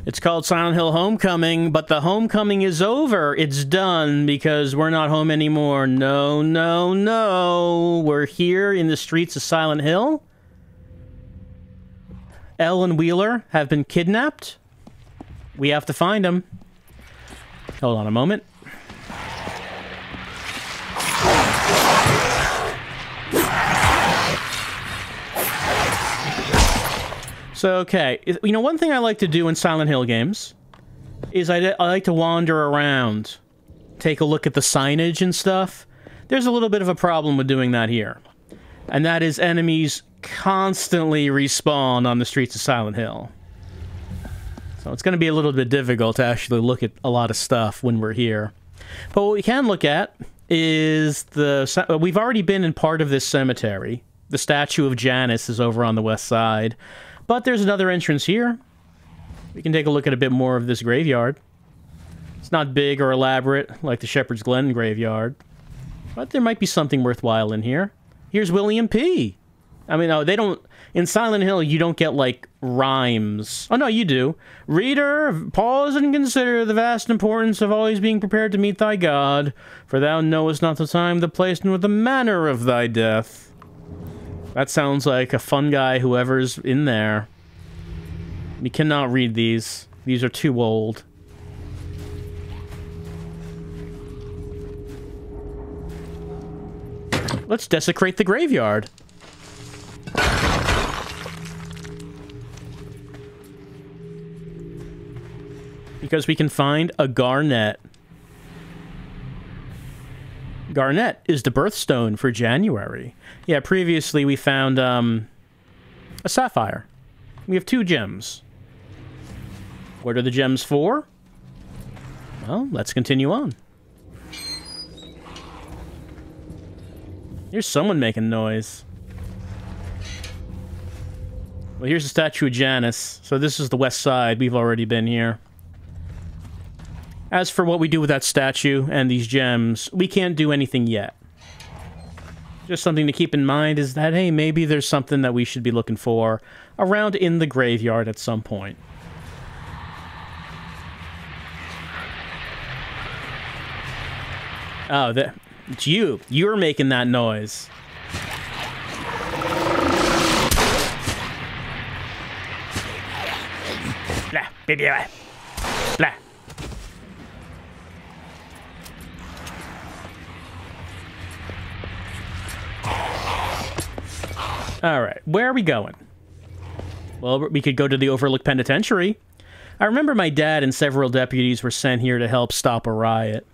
It's called Silent Hill Homecoming, but the homecoming is over. It's done because we're not home anymore. No, no, no. We're here in the streets of Silent Hill. Elle and Wheeler have been kidnapped. We have to find them. Hold on a moment. So, okay, you know, one thing I like to do in Silent Hill games is I like to wander around, take a look at the signage and stuff. There's a little bit of a problem with doing that here, and that is enemies constantly respawn on the streets of Silent Hill. So it's going to be a little bit difficult to actually look at a lot of stuff when we're here. But what we can look at is we've already been in part of this cemetery. The statue of Janice is over on the west side. But there's another entrance here. We can take a look at a bit more of this graveyard. It's not big or elaborate like the Shepherd's Glen graveyard. But there might be something worthwhile in here. Here's William P. I mean, no, they don't... In Silent Hill, you don't get, like, rhymes. Oh, no, you do. Reader, pause and consider the vast importance of always being prepared to meet thy God, for thou knowest not the time, the place, nor the manner of thy death. That sounds like a fun guy, whoever's in there. We cannot read these. These are too old. Let's desecrate the graveyard. Because we can find a garnet. Garnet is the birthstone for January. Yeah, previously we found a sapphire. We have 2 gems. What are the gems for? Well, let's continue on. Here's someone making noise. Well, here's the statue of Janice. So this is the west side. We've already been here. As for what we do with that statue and these gems, we can't do anything yet. Just something to keep in mind is that, hey, maybe there's something that we should be looking for around in the graveyard at some point. Oh, it's you. You're making that noise. Blah, baby, blah. Blah. Alright, where are we going? Well, we could go to the Overlook Penitentiary. I remember my dad and several deputies were sent here to help stop a riot.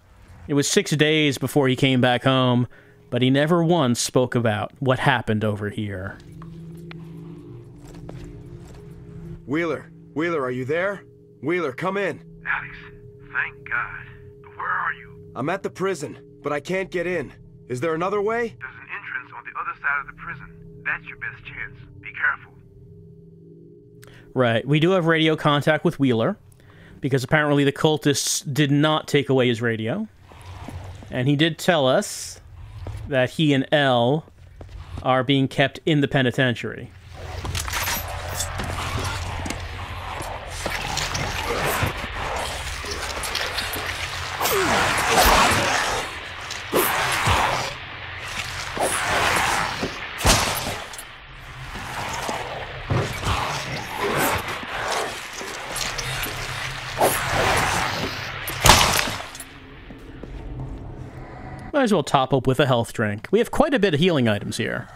It was 6 days before he came back home, but he never once spoke about what happened over here. Wheeler, are you there? Wheeler, come in. Alex, thank God. But where are you? I'm at the prison, but I can't get in. Is there another way? There's an entrance on the other side of the prison. That's your best chance. Be careful. Right, we do have radio contact with Wheeler, because apparently the cultists did not take away his radio. And he did tell us that he and Elle are being kept in the penitentiary. Might as well top up with a health drink. We have quite a bit of healing items here.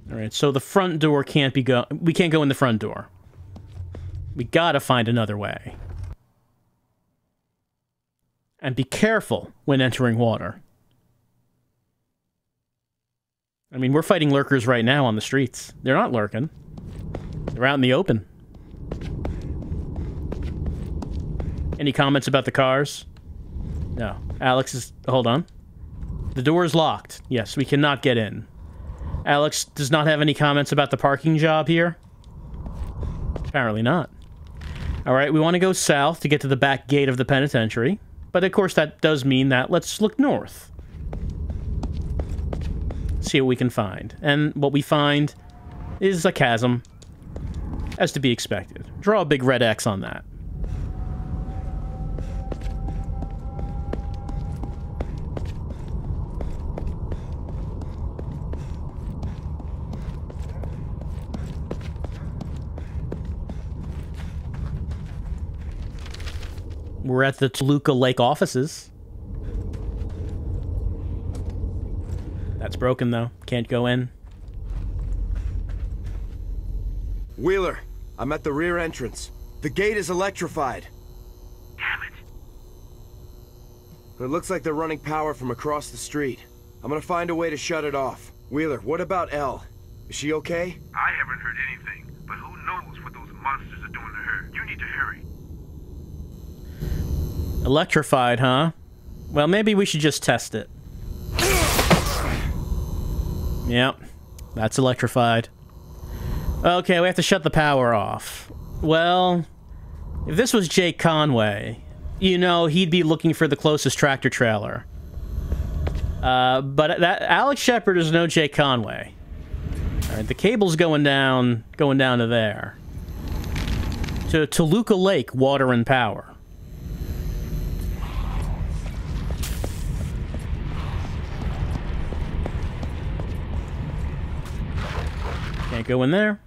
Alright, so the front door can't be we can't go in the front door. We gotta find another way. And be careful when entering water. I mean, we're fighting lurkers right now on the streets. They're not lurking. They're out in the open. Any comments about the cars? No. Alex is... Hold on. The door is locked. Yes, we cannot get in. Alex does not have any comments about the parking job here? Apparently not. Alright, we want to go south to get to the back gate of the penitentiary. But of course that does mean that let's look north. See what we can find. And what we find is a chasm. As to be expected. Draw a big red X on that. We're at the Toluca Lake offices. That's broken, though. Can't go in. Wheeler, I'm at the rear entrance. The gate is electrified. Damn it. It looks like they're running power from across the street. I'm gonna find a way to shut it off. Wheeler, what about Elle? Is she okay? I haven't heard anything, but who knows what those monsters are doing to her. You need to hurry. Electrified, huh? Well, maybe we should just test it. Yep, that's electrified. Okay, we have to shut the power off. Well, if this was Jake Conway, you know, he'd be looking for the closest tractor trailer. But that Alex Shepard is no Jake Conway. All right, the cable's going down to there. To Toluca Lake, water and power. Can't go in there.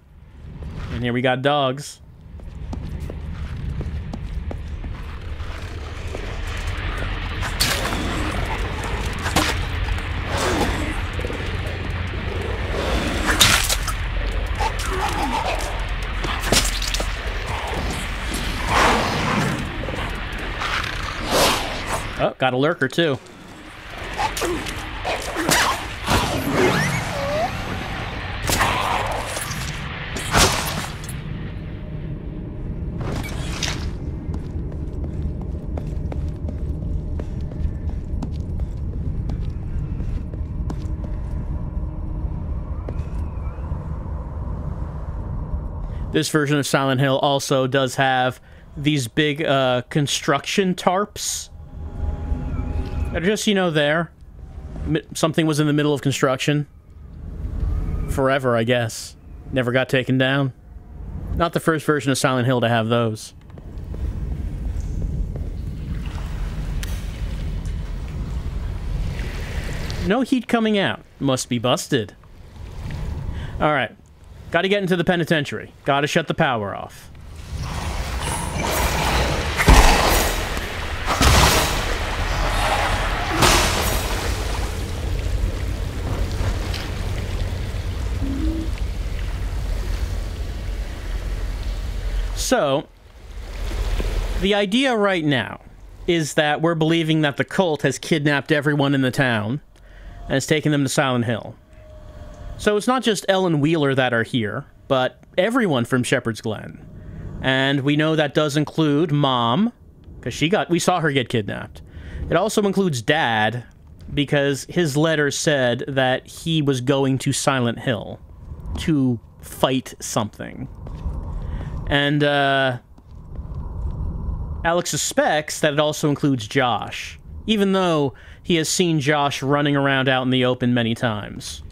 And here we got dogs. Oh, got a lurker too. This version of Silent Hill also does have these big construction tarps that are just, you know, there. Something was in the middle of construction. Forever, I guess. Never got taken down. Not the first version of Silent Hill to have those. No heat coming out. Must be busted. Alright. Gotta get into the penitentiary. Gotta shut the power off. So, the idea right now is that we're believing that the cult has kidnapped everyone in the town and has taken them to Silent Hill. So it's not just Ellen Wheeler that are here, but everyone from Shepherd's Glen. And we know that does include Mom, because we saw her get kidnapped. It also includes Dad, because his letter said that he was going to Silent Hill to fight something. And, Alex suspects that it also includes Josh, even though he has seen Josh running around out in the open many times.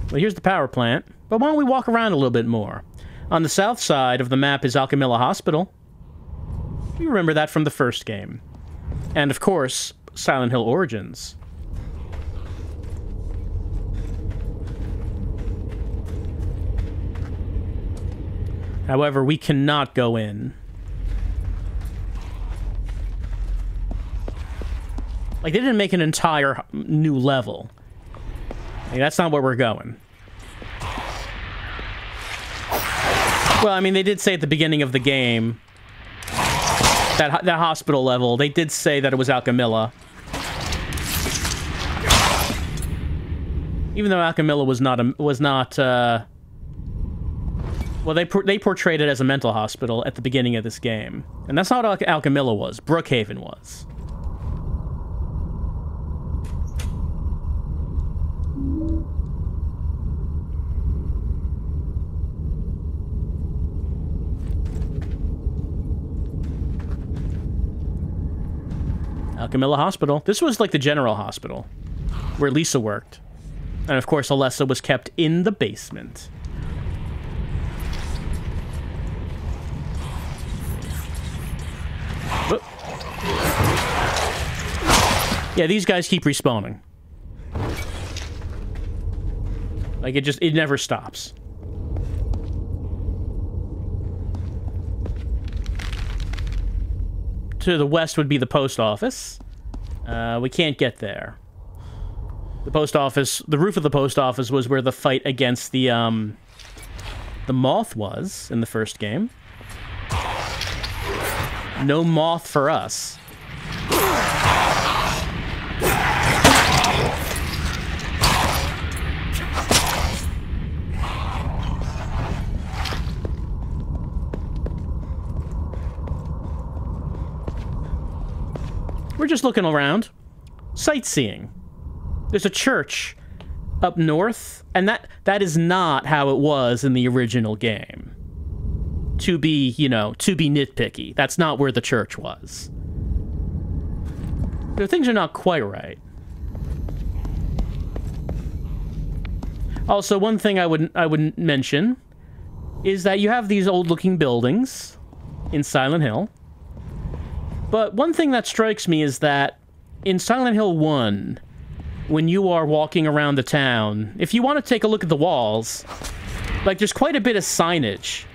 Well, here's the power plant, but why don't we walk around a little bit more? On the south side of the map is Alchemilla Hospital. You remember that from the first game. And, of course, Silent Hill Origins. However, we cannot go in. Like, they didn't make an entire new level. Like, that's not where we're going. Well, I mean, they did say at the beginning of the game, that hospital level, they did say that it was Alchemilla. Even though Alchemilla was not, well, they portrayed it as a mental hospital at the beginning of this game. And that's not what Alchemilla was. Brookhaven was. Camilla Hospital. This was like the general hospital, where Lisa worked. And of course, Alessa was kept in the basement. Whoop. Yeah, these guys keep respawning. Like, it never stops. To the west would be the post office. We can't get there. The post office, the roof of the post office was where the fight against the moth was in the first game. No moth for us. We're just looking around, sightseeing. There's a church up north, and that is not how it was in the original game. To be nitpicky. That's not where the church was. So things are not quite right. Also, one thing I would mention is that you have these old-looking buildings in Silent Hill. But one thing that strikes me is that in Silent Hill 1, when you are walking around the town, if you want to take a look at the walls, like, there's quite a bit of signage.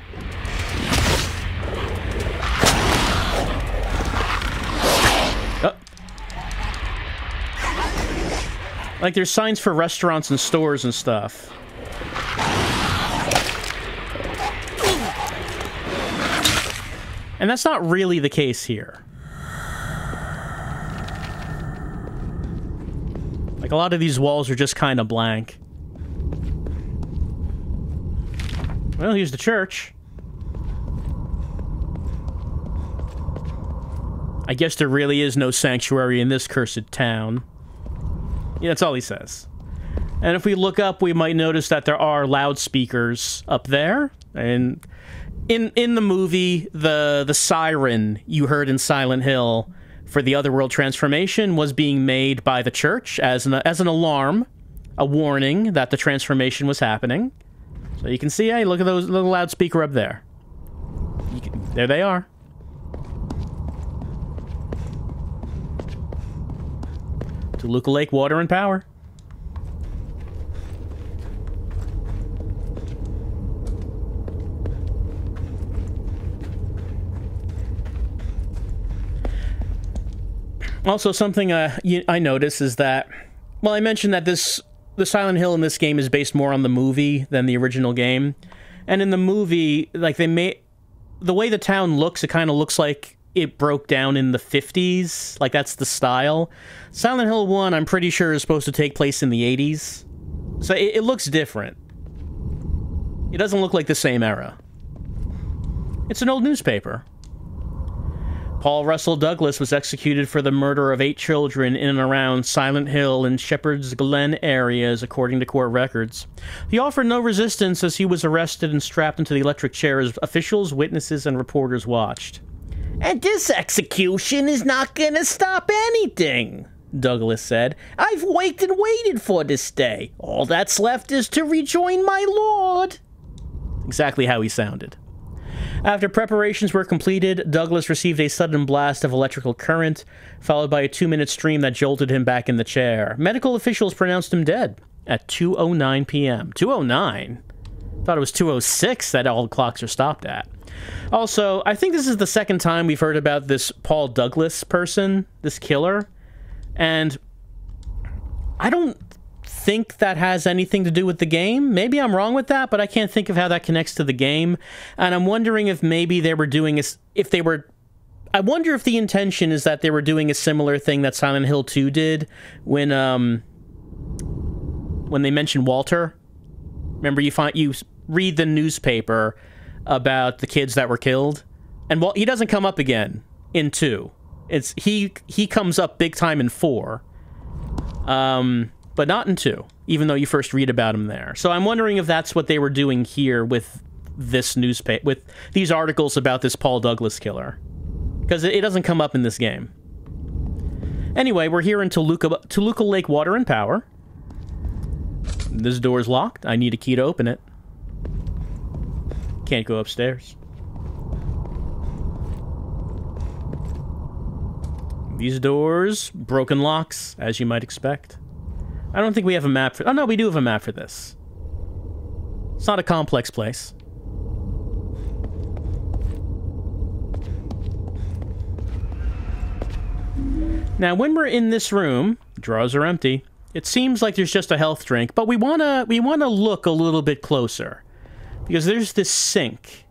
Like, there's signs for restaurants and stores and stuff. And that's not really the case here. Like, a lot of these walls are just kind of blank. Well, here's the church. I guess there really is no sanctuary in this cursed town. Yeah, that's all he says. And if we look up, we might notice that there are loudspeakers up there. And in the movie, the siren you heard in Silent Hill for the Otherworld transformation was being made by the church as an alarm, a warning that the transformation was happening. So you can see, hey, look at those little loudspeaker up there. There they are. Toluca Lake Water and Power. Also, something I notice is that, well, I mentioned that the Silent Hill in this game is based more on the movie than the original game. And in the movie, like, the way the town looks, it kind of looks like it broke down in the 50s. Like, that's the style. Silent Hill 1, I'm pretty sure, is supposed to take place in the 80s. So it looks different. It doesn't look like the same era. It's an old newspaper. Paul Russell Douglas was executed for the murder of 8 children in and around Silent Hill and Shepherd's Glen areas, according to court records. He offered no resistance as he was arrested and strapped into the electric chair as officials, witnesses, and reporters watched. "And this execution is not gonna stop anything," Douglas said. "I've waited for this day. All that's left is to rejoin my lord." Exactly how he sounded. After preparations were completed, Douglas received a sudden blast of electrical current, followed by a 2-minute stream that jolted him back in the chair. Medical officials pronounced him dead at 2:09 p.m. 2:09? Thought it was 2:06 that all the clocks are stopped at. Also, I think this is the second time we've heard about this Paul Douglas person, this killer, and I don't think that has anything to do with the game. Maybe I'm wrong with that, but I can't think of how that connects to the game. And I'm wondering if maybe they were doing I wonder if the intention is that they were doing a similar thing that Silent Hill 2 did when they mentioned Walter. Remember, you read the newspaper about the kids that were killed, and he doesn't come up again in 2. He comes up big time in 4. But not in 2, even though you first read about him there. So I'm wondering if that's what they were doing here with this newspaper, with these articles about this Paul Douglas killer. Because it doesn't come up in this game. Anyway, we're here in Toluca Lake Water and Power. This door's locked. I need a key to open it. Can't go upstairs. These doors, broken locks, as you might expect. I don't think we have a map for... Oh, no, we do have a map for this. It's not a complex place. Now, when we're in this room, drawers are empty. It seems like there's just a health drink, but we wanna look a little bit closer. Because there's this sink.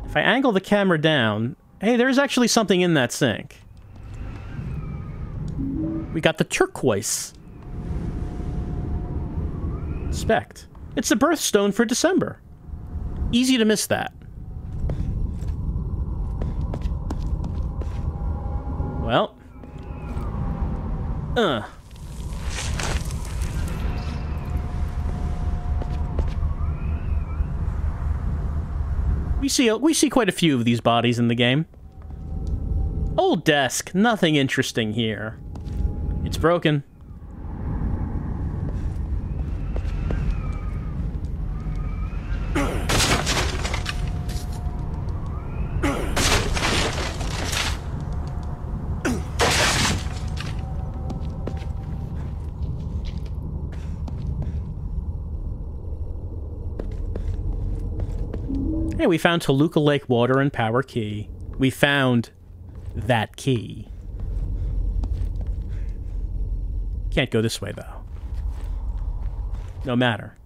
If I angle the camera down... Hey, there's actually something in that sink. We got the turquoise. Inspect. It's the birthstone for December. Easy to miss that. Well. We see quite a few of these bodies in the game. Old desk. Nothing interesting here. It's broken. Hey, we found Toluca Lake Water and Power key. We found that key. Can't go this way, though. No matter.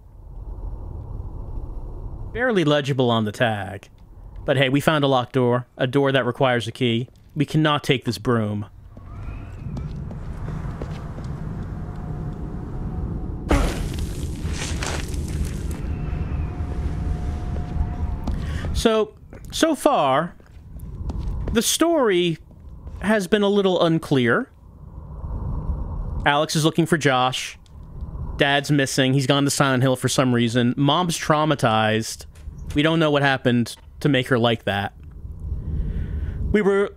Barely legible on the tag. But hey, we found a locked door. A door that requires a key. We cannot take this broom. So far, the story has been a little unclear. Alex is looking for Josh. Dad's missing. He's gone to Silent Hill for some reason. Mom's traumatized. We don't know what happened to make her like that. We were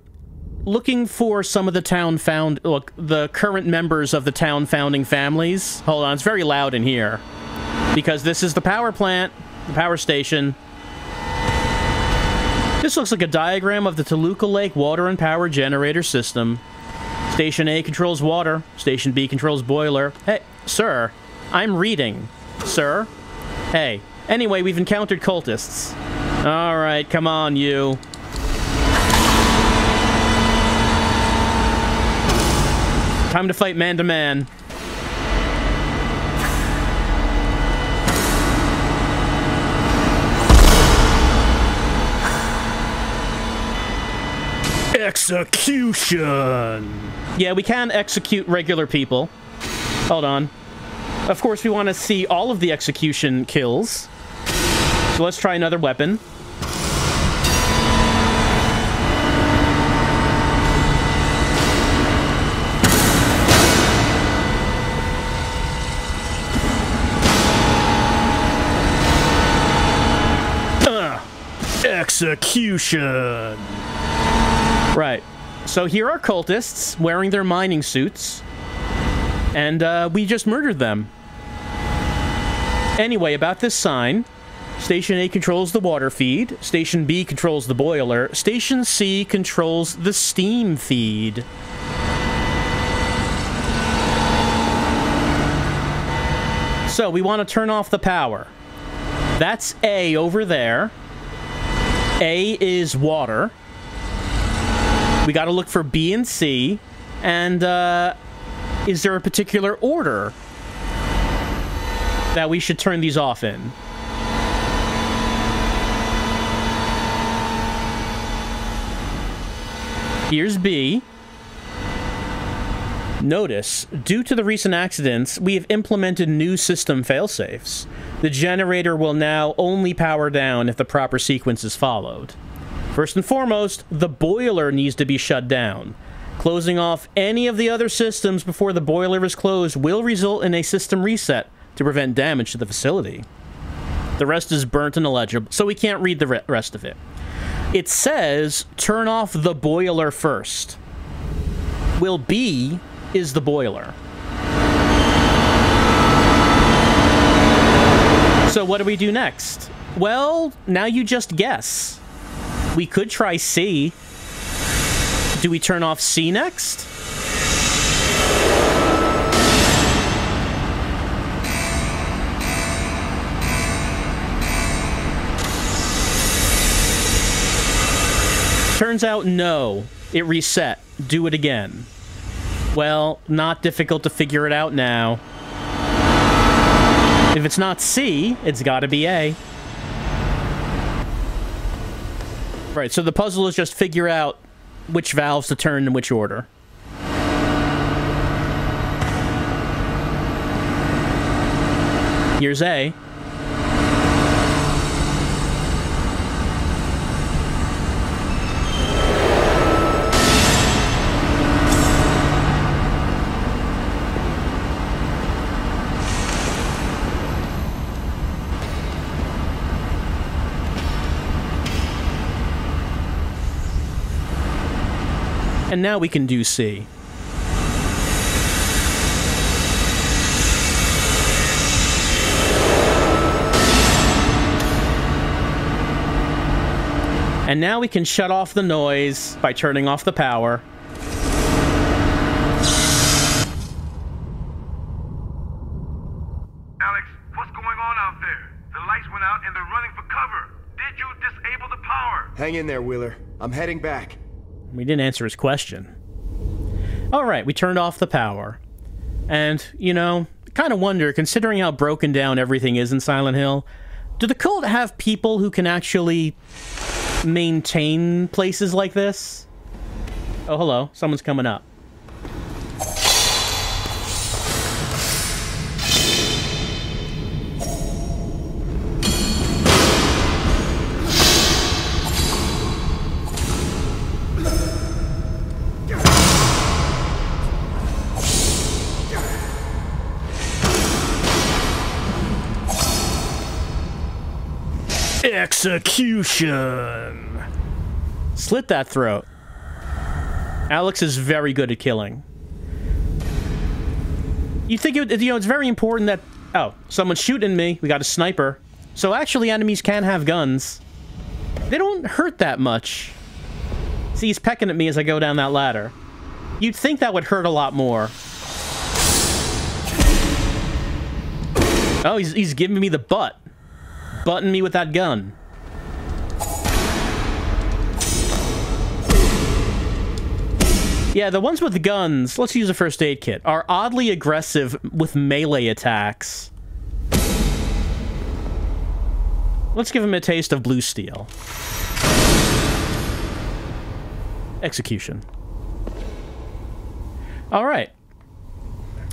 looking for some of the the current members of the town founding families. Hold on, it's very loud in here. Because this is the power plant, the power station. This looks like a diagram of the Toluca Lake Water and Power generator system. Station A controls water. Station B controls boiler. Hey, sir. I'm reading. Sir? Hey. Anyway, we've encountered cultists. Alright, come on, you. Time to fight man-to-man. Execution! Yeah, we can execute regular people. Hold on. Of course, we want to see all of the execution kills. So let's try another weapon. Execution! Right. So here are cultists wearing their mining suits. And we just murdered them. Anyway, about this sign. Station A controls the water feed. Station B controls the boiler. Station C controls the steam feed. So we want to turn off the power. That's A over there. A is water. We gotta look for B and C. And, is there a particular order that we should turn these off in? Here's B. Notice, due to the recent accidents, we have implemented new system failsafes. The generator will now only power down if the proper sequence is followed. First and foremost, the boiler needs to be shut down. Closing off any of the other systems before the boiler is closed will result in a system reset to prevent damage to the facility. The rest is burnt and illegible, so we can't read the rest of it. It says, turn off the boiler first. will B is the boiler. So what do we do next? Well, now you just guess. We could try C. Do we turn off C next? Turns out no. It reset. Do it again. Well, not difficult to figure it out now. If it's not C, it's gotta be A. Right, so the puzzle is just figure out which valves to turn in which order. Here's A. And now we can do C. And now we can shut off the noise by turning off the power. Alex, what's going on out there? The lights went out and they're running for cover. Did you disable the power? Hang in there, Wheeler. I'm heading back. We didn't answer his question. Alright, we turned off the power. And, you know, kind of wonder, considering how broken down everything is in Silent Hill, do the cult have people who can actually maintain places like this? Oh, hello. Someone's coming up. Execution! Slit that throat. Alex is very good at killing. You think it's very important that... Oh, someone's shooting me. We got a sniper. So actually, enemies can have guns. They don't hurt that much. See, he's pecking at me as I go down that ladder. You'd think that would hurt a lot more. Oh, he's giving me the butt. Button me with that gun. Yeah, the ones with the guns, let's use a first aid kit, are oddly aggressive with melee attacks. Let's give him a taste of blue steel. Execution. Alright.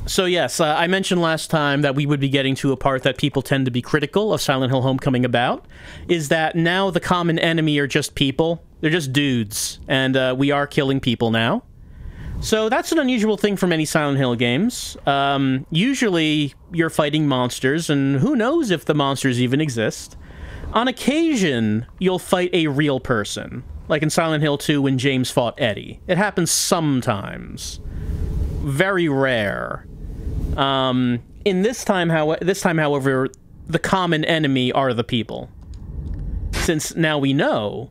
So yes, I mentioned last time that we would be getting to a part that people tend to be critical of Silent Hill Homecoming about, is that now the common enemy are just people. They're just dudes, and we are killing people now. So that's an unusual thing for many Silent Hill games. Usually you're fighting monsters, and who knows if the monsters even exist. On occasion, you'll fight a real person, like in Silent Hill 2 when James fought Eddie. It happens sometimes. Very rare. In this time, however, the common enemy are the people. Since now we know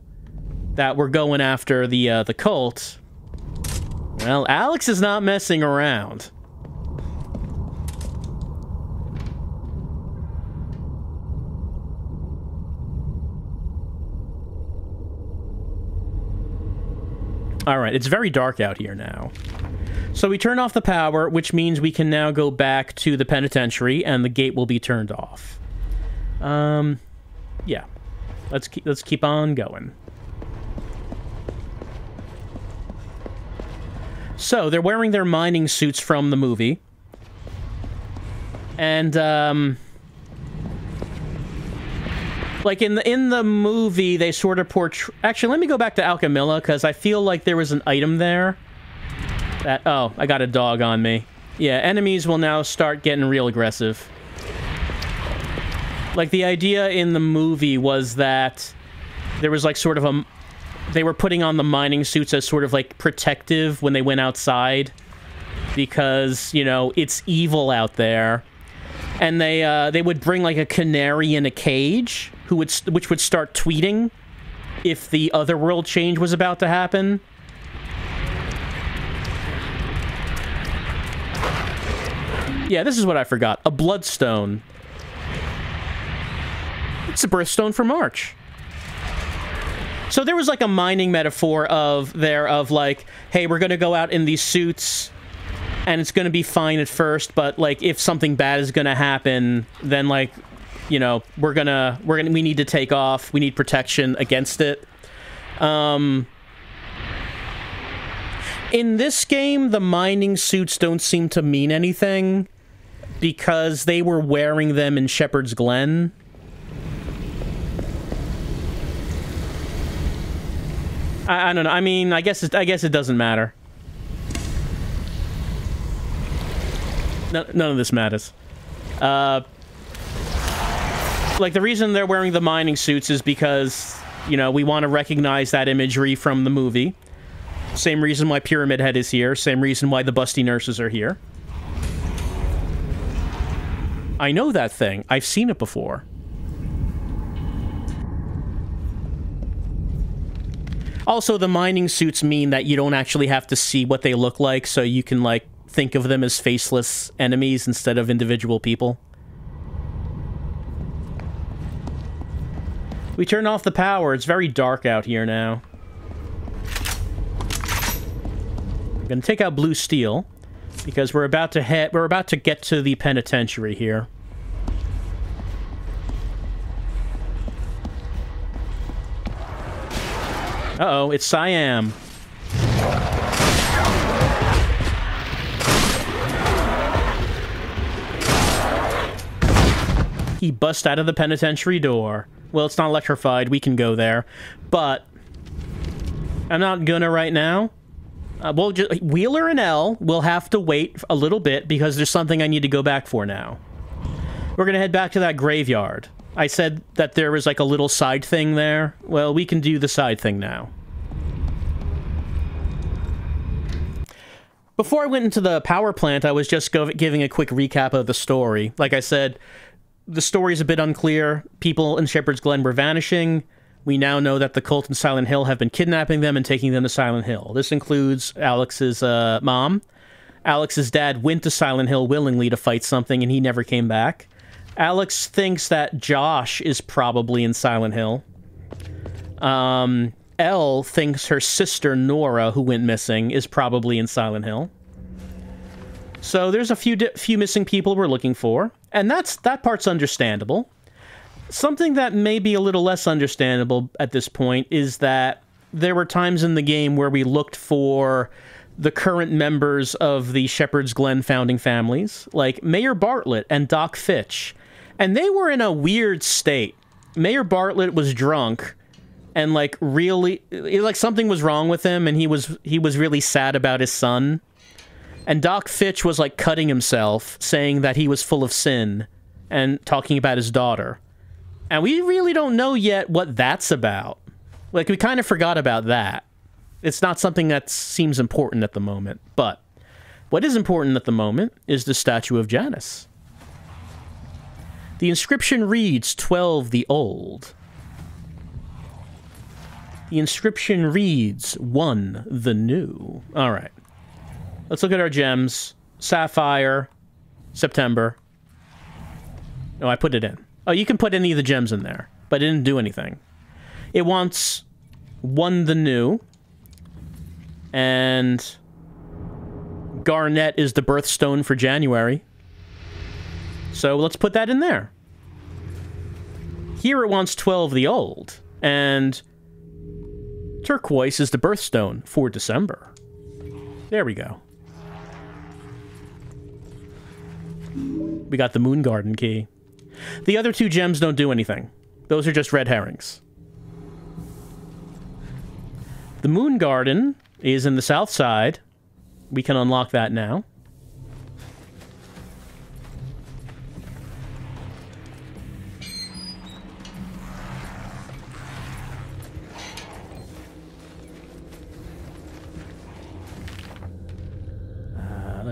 that we're going after the cult, well, Alex is not messing around. Alright, it's very dark out here now. So we turn off the power, which means we can now go back to the penitentiary, and the gate will be turned off. Yeah. Let's keep on going. So, they're wearing their mining suits from the movie. And, like, in the movie, they sort of portray... Actually, let me go back to Alchemilla, because I feel like there was an item there that... Oh, I got a dog on me. Yeah, enemies will now start getting real aggressive. Like, the idea in the movie was that there was, like, sort of they were putting on the mining suits as sort of like protective when they went outside because, you know, it's evil out there. And they would bring like a canary in a cage which would start tweeting if the other world change was about to happen. Yeah, this is what I forgot. A bloodstone. It's a birthstone for March. So there was like a mining metaphor of like, hey, we're gonna go out in these suits and it's gonna be fine at first, but like if something bad is gonna happen, then like, you know, we need to take off. We need protection against it. In this game, the mining suits don't seem to mean anything because they were wearing them in Shepherd's Glen. I don't know. I mean, I guess it doesn't matter. None of this matters. Like, the reason they're wearing the mining suits is because, you know, we want to recognize that imagery from the movie. Same reason why Pyramid Head is here. Same reason why the busty nurses are here. I know that thing. I've seen it before. Also, the mining suits mean that you don't actually have to see what they look like, so you can, like, think of them as faceless enemies instead of individual people. We turn off the power. It's very dark out here now. I'm gonna take out blue steel because we're about to get to the penitentiary here. Uh-oh, it's Siam. He busts out of the penitentiary door. Well, it's not electrified. We can go there. But I'm not gonna right now. Well, Wheeler and Elle will have to wait a little bit because there's something I need to go back for now. We're gonna head back to that graveyard. I said that there was like a little side thing there. Well, we can do the side thing now. Before I went into the power plant, I was just giving a quick recap of the story. Like I said, the story's a bit unclear. People in Shepherd's Glen were vanishing. We now know that the cult in Silent Hill have been kidnapping them and taking them to Silent Hill. This includes Alex's mom. Alex's dad went to Silent Hill willingly to fight something, and he never came back. Alex thinks that Josh is probably in Silent Hill. Elle thinks her sister Nora, who went missing, is probably in Silent Hill. So there's a few missing people we're looking for, and that part's understandable. Something that may be a little less understandable at this point is that there were times in the game where we looked for the current members of the Shepherd's Glen founding families, like Mayor Bartlett and Doc Fitch, and they were in a weird state. Mayor Bartlett was drunk, and like really, like something was wrong with him, and he was really sad about his son. And Doc Fitch was like cutting himself, saying that he was full of sin, and talking about his daughter. And we really don't know yet what that's about. Like, we kind of forgot about that. It's not something that seems important at the moment. But what is important at the moment is the statue of Janus. The inscription reads 12 the Old. The inscription reads 1 the New. All right. Let's look at our gems. Sapphire. September. No, I put it in. Oh, you can put any of the gems in there, but it didn't do anything. It wants 1 the New. And Garnet is the birthstone for January. So let's put that in there. Here it wants 12 the Old. And Turquoise is the birthstone for December. There we go. We got the Moon Garden key. The other 2 gems don't do anything. Those are just red herrings. The Moon Garden is in the south side. We can unlock that now.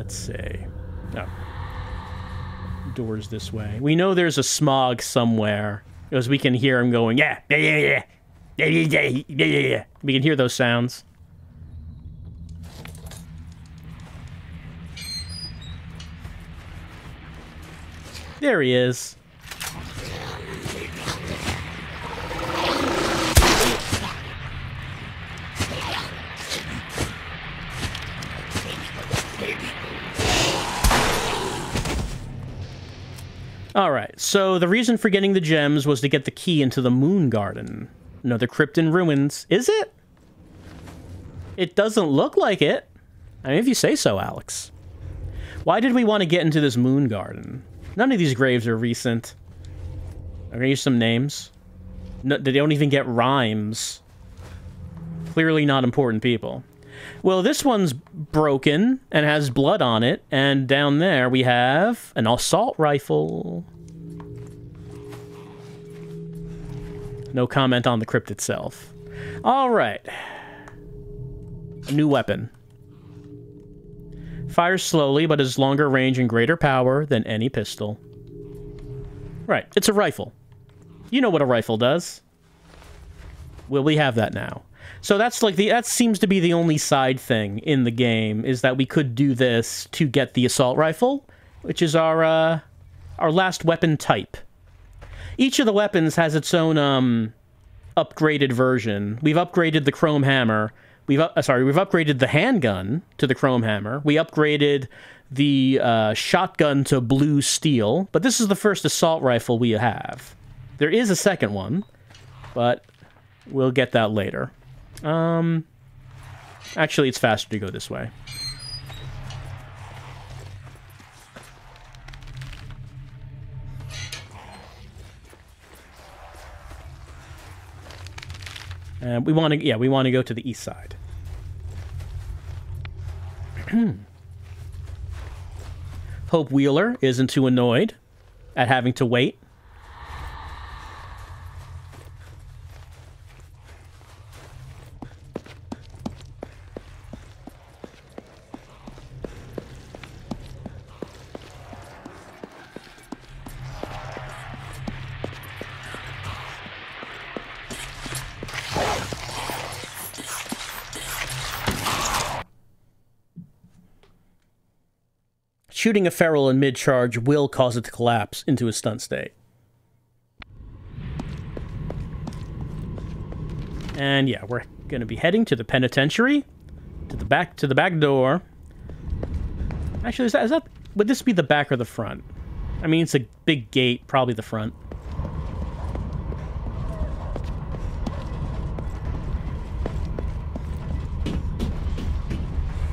Let's see. Oh. Doors this way. We know there's a smog somewhere, because we can hear him going, yeah, yeah, yeah, yeah, yeah, yeah, yeah, yeah, yeah, yeah. We can hear those sounds. There he is. Alright, so the reason for getting the gems was to get the key into the Moon Garden. Another crypt in ruins. Is it? It doesn't look like it. I mean, if you say so, Alex. Why did we want to get into this Moon Garden? None of these graves are recent. I'm gonna use some names. No, they don't even get rhymes. Clearly not important people. Well, this one's broken and has blood on it, and down there we have an assault rifle. No comment on the crypt itself. All right. A new weapon. Fires slowly, but has longer range and greater power than any pistol. Right, it's a rifle. You know what a rifle does. Will we have that now? So that's like that seems to be the only side thing in the game, is that we could do this to get the assault rifle, which is our last weapon type. Each of the weapons has its own upgraded version. We've upgraded the chrome hammer. We've upgraded the handgun to the chrome hammer. We upgraded the shotgun to blue steel, but this is the first assault rifle we have. There is a second one, but we'll get that later. Actually, it's faster to go this way. We want to go to the east side. Hope Wheeler isn't too annoyed at having to wait. Shooting a feral in mid-charge will cause it to collapse into a stunt state. And yeah, we're going to be heading to the penitentiary, to the back door. Actually, is that would this be the back or the front? I mean, it's a big gate, probably the front.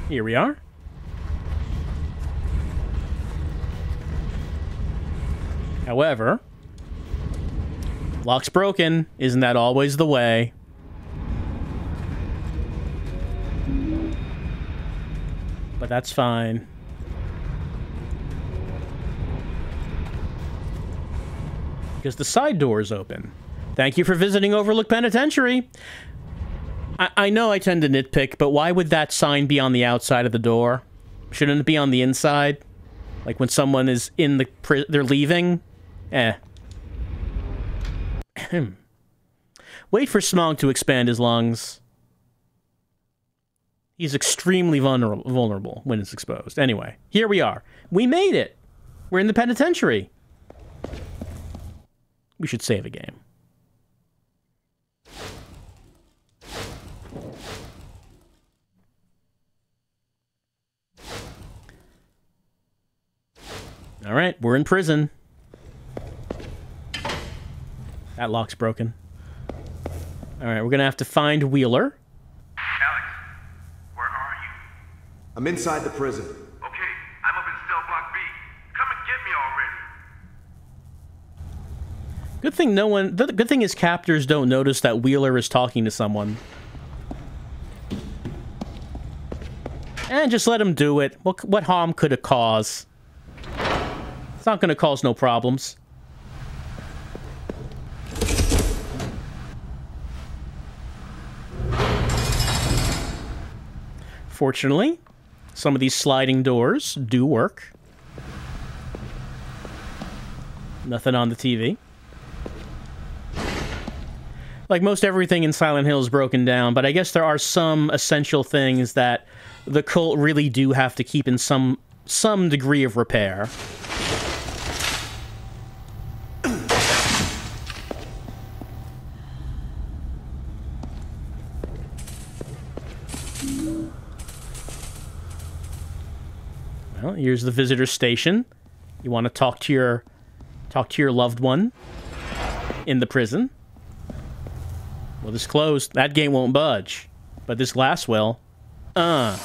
Here we are. However, lock's broken. Isn't that always the way? But that's fine. Because the side door is open. Thank you for visiting Overlook Penitentiary. I know I tend to nitpick, but why would that sign be on the outside of the door? Shouldn't it be on the inside? Like when someone is in the they're leaving? Wait for Smog to expand his lungs. He's extremely vulnerable when it's exposed. Anyway, here we are. We made it! We're in the penitentiary. We should save a game. Alright, we're in prison. That lock's broken. Alright, we're gonna have to find Wheeler. Alex, where are you? I'm inside the prison. Okay, I'm up in cell block B. Come and get me already. Good thing the good thing is captors don't notice that Wheeler is talking to someone. And just let him do it. What harm could it cause? It's not gonna cause no problems. Fortunately, Some of these sliding doors do work. Nothing on the TV. Like most everything in Silent Hill is broken down, but I guess there are some essential things that the cult really do have to keep in some degree of repair. Well, here's the visitor station. You want to talk to your loved one in the prison. Well, this closed. That gate won't budge. But this glass will. Any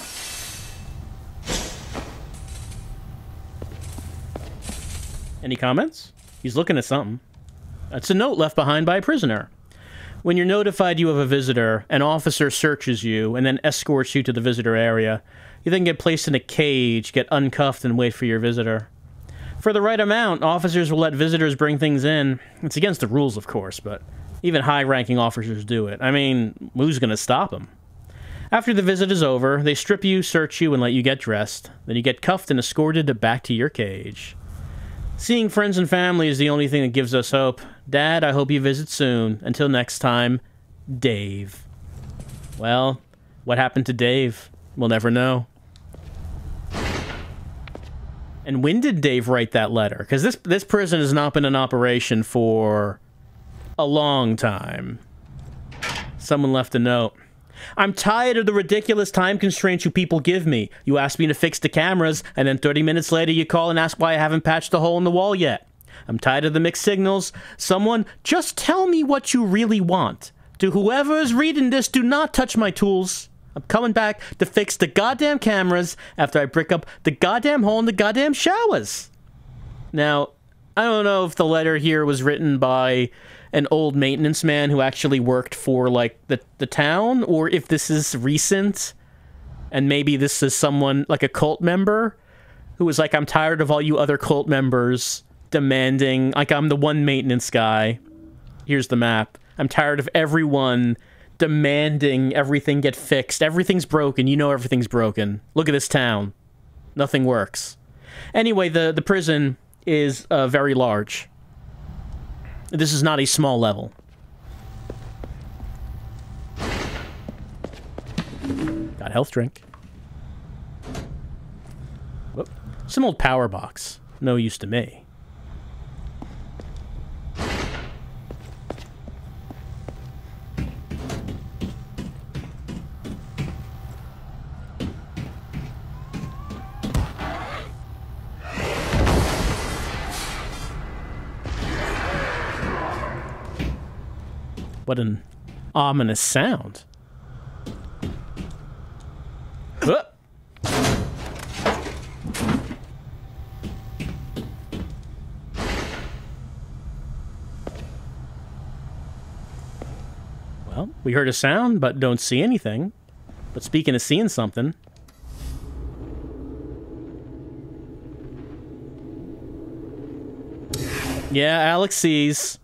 comments? He's looking at something. That's a note left behind by a prisoner. When you're notified you have a visitor, an officer searches you and then escorts you to the visitor area. You then get placed in a cage, get uncuffed, and wait for your visitor. For the right amount, officers will let visitors bring things in. It's against the rules, of course, but even high-ranking officers do it. I mean, who's going to stop them? After the visit is over, they strip you, search you, and let you get dressed. Then you get cuffed and escorted back to your cage. Seeing friends and family is the only thing that gives us hope. Dad, I hope you visit soon. Until next time, Dave. Well, what happened to Dave? We'll never know. And when did Dave write that letter? Because this prison has not been in operation for a long time. Someone left a note. I'm tired of the ridiculous time constraints you people give me. You ask me to fix the cameras, and then 30 minutes later you call and ask why I haven't patched the hole in the wall yet. I'm tired of the mixed signals. Someone, just tell me what you really want. To whoever is reading this, do not touch my tools. I'm coming back to fix the goddamn cameras after I brick up the goddamn hole in the goddamn showers. Now, I don't know if the letter here was written by an old maintenance man who actually worked for, like, the town, or if this is recent, and maybe this is someone, like a cult member, who was like, I'm tired of all you other cult members demanding, like, I'm the one maintenance guy. Here's the map. I'm tired of everyone demanding everything get fixed. Everything's broken. You know everything's broken. Look at this town. Nothing works. Anyway, the prison is very large. This is not a small level. Got a health drink. Whoop. Some old power box. No use to me. What an ominous sound. Well, we heard a sound, but don't see anything. But speaking of seeing something... Yeah, Alex sees.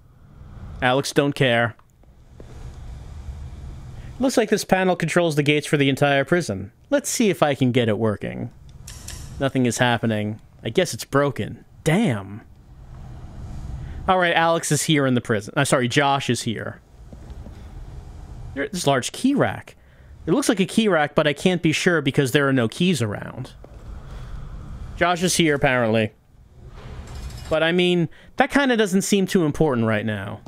Alex don't care. Looks like this panel controls the gates for the entire prison. Let's see if I can get it working. Nothing is happening. I guess it's broken. Damn. Alright, Alex is here in the prison. Sorry, Josh is here. There's this large key rack. It looks like a key rack, but I can't be sure because there are no keys around. Josh is here, apparently. But, I mean, that kind of doesn't seem too important right now.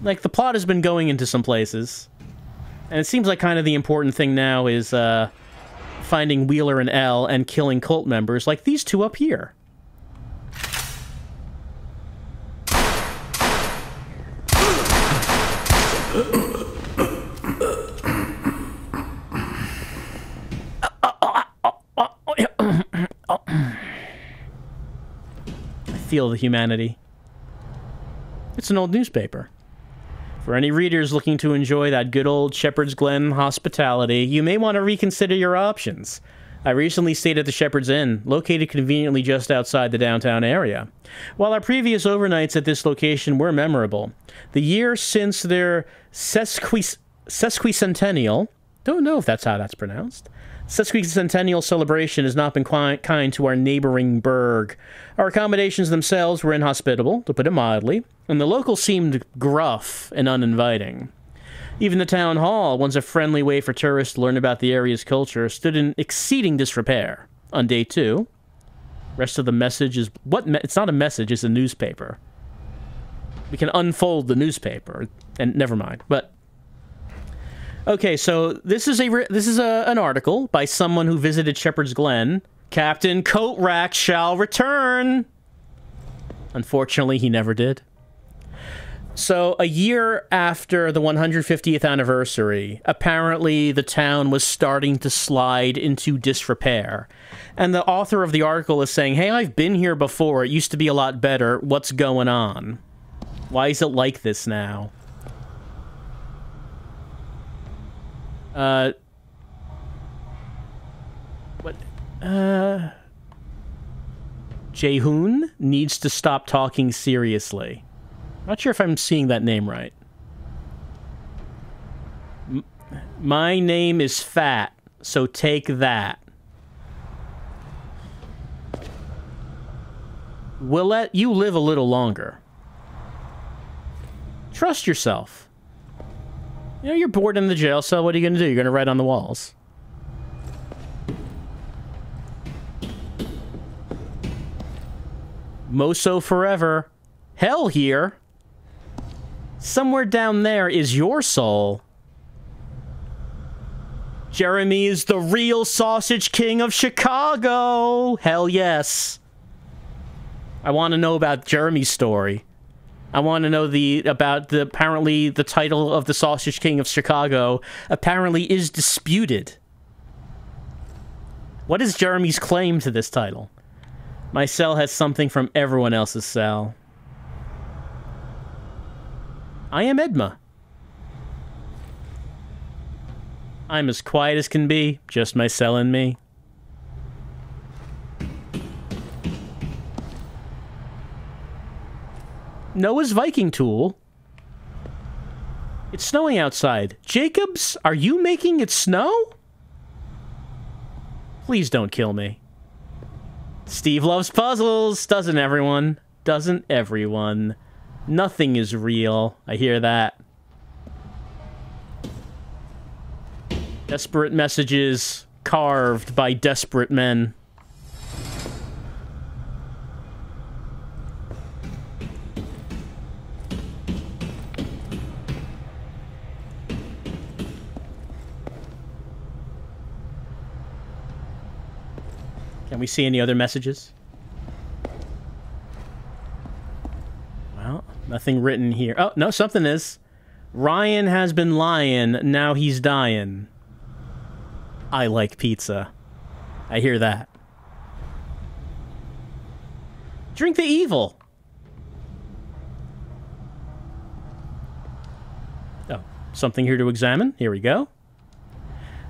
Like, the plot has been going into some places. And it seems like kind of the important thing now is, finding Wheeler and Elle and killing cult members like these two up here. I feel the humanity. It's an old newspaper. For any readers looking to enjoy that good old Shepherd's Glen hospitality, you may want to reconsider your options. I recently stayed at the Shepherd's Inn, located conveniently just outside the downtown area. While our previous overnights at this location were memorable, the year since their sesquicentennial, don't know if that's how that's pronounced, Sesquicentennial celebration has not been kind to our neighboring burg. Our accommodations themselves were inhospitable, to put it mildly, and the locals seemed gruff and uninviting. Even the town hall, once a friendly way for tourists to learn about the area's culture, stood in exceeding disrepair. On day 2, rest of the message is... it's not a message, it's a newspaper. We can unfold the newspaper, and never mind, but... Okay, so this is an article by someone who visited Shepherd's Glen. Captain Coatrack shall return. Unfortunately, he never did. So, a year after the 150th anniversary, apparently the town was starting to slide into disrepair. And the author of the article is saying, hey, I've been here before. It used to be a lot better. What's going on? Why is it like this now? Jaehoon needs to stop talking seriously. Not sure if I'm seeing that name right. My name is Fat, so take that. We'll let you live a little longer. Trust yourself. You know, you're bored in the jail cell. What are you going to do? You're going to write on the walls. Moso forever. Hell here. Somewhere down there is your soul. Jeremy is the real sausage king of Chicago. Hell yes. I want to know about Jeremy's story. I want to know apparently the title of the Sausage King of Chicago apparently is disputed. What is Jeremy's claim to this title? My cell has something from everyone else's cell. I am Edma. I'm as quiet as can be, just my cell and me. Noah's Viking tool. It's snowing outside. Jacobs, are you making it snow? Please don't kill me. Steve loves puzzles, doesn't everyone? Doesn't everyone? Nothing is real. I hear that. Desperate messages carved by desperate men. Can we see any other messages? Well, nothing written here. Oh, no, something is. Ryan has been lying, now he's dying. I like pizza. I hear that. Drink the evil. Oh, something here to examine. Here we go.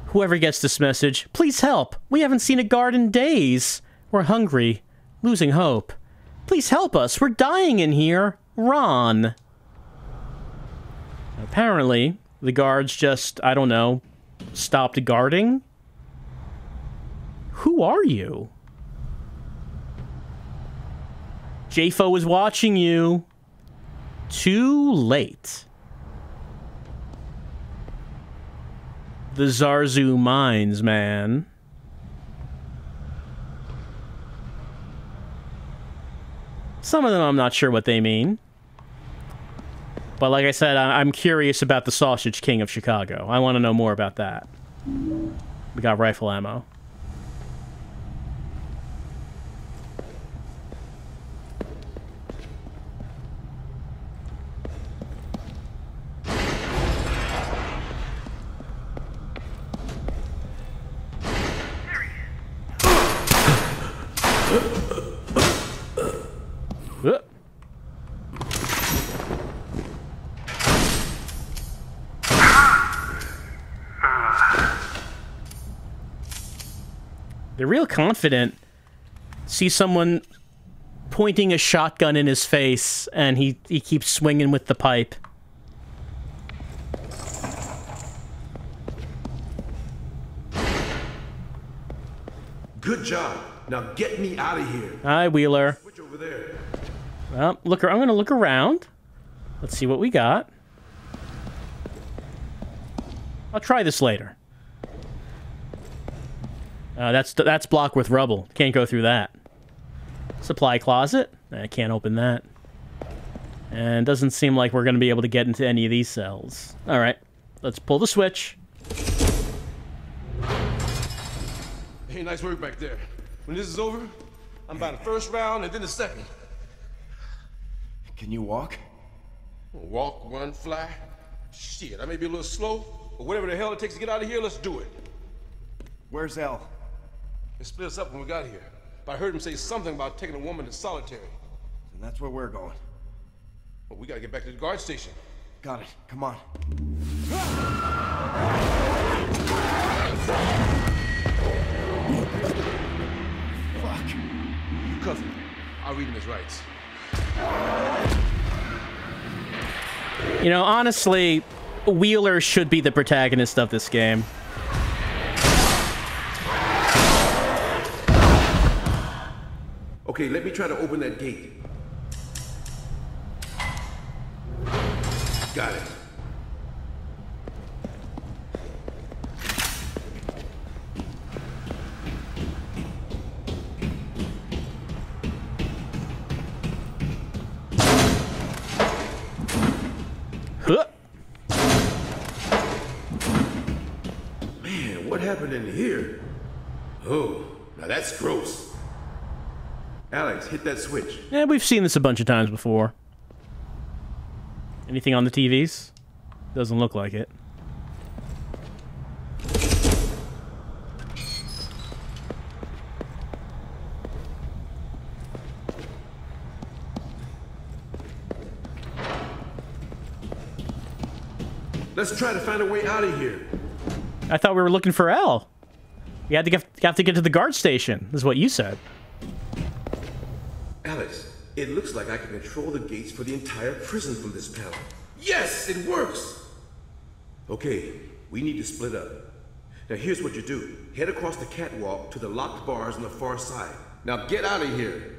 Whoever gets this message, please help. We haven't seen a guard in days. We're hungry, losing hope. Please help us. We're dying in here. Ron. Apparently, the guards just, I don't know, stopped guarding. Who are you? Jafo is watching you. Too late. The Zarzu mines, man. Some of them I'm not sure what they mean. But like I said, I'm curious about the Sausage King of Chicago. I want to know more about that. We got rifle ammo. They're real confident. See someone pointing a shotgun in his face, and he keeps swinging with the pipe. Good job. Now get me out of here. Hi, Wheeler. Switch over there. Well, I'm gonna look around. Let's see what we got. I'll try this later. That's blocked with rubble. Can't go through that. Supply closet. I can't open that. And doesn't seem like we're going to be able to get into any of these cells. Alright. Let's pull the switch. Hey, nice work back there. When this is over, I'm buying the first round and then the second. Can you walk? Walk, run, fly. Shit, I may be a little slow, but whatever the hell it takes to get out of here, let's do it. Where's Elle? They split us up when we got here. But I heard him say something about taking a woman to solitary. And that's where we're going. Well, we gotta get back to the guard station. Got it. Come on. Fuck. You cuff him. I'll read him his rights. You know, honestly, Wheeler should be the protagonist of this game. Okay, let me try to open that gate. Got it. Huh. Man, what happened in here? Oh, now that's gross. Alex, hit that switch. Yeah, we've seen this a bunch of times before. Anything on the TVs? Doesn't look like it. Let's try to find a way out of here. I thought we were looking for Elle. You have to get to the guard station, is what you said. Alex, it looks like I can control the gates for the entire prison from this panel. Yes, it works! Okay, we need to split up. Now here's what you do. Head across the catwalk to the locked bars on the far side. Now get out of here.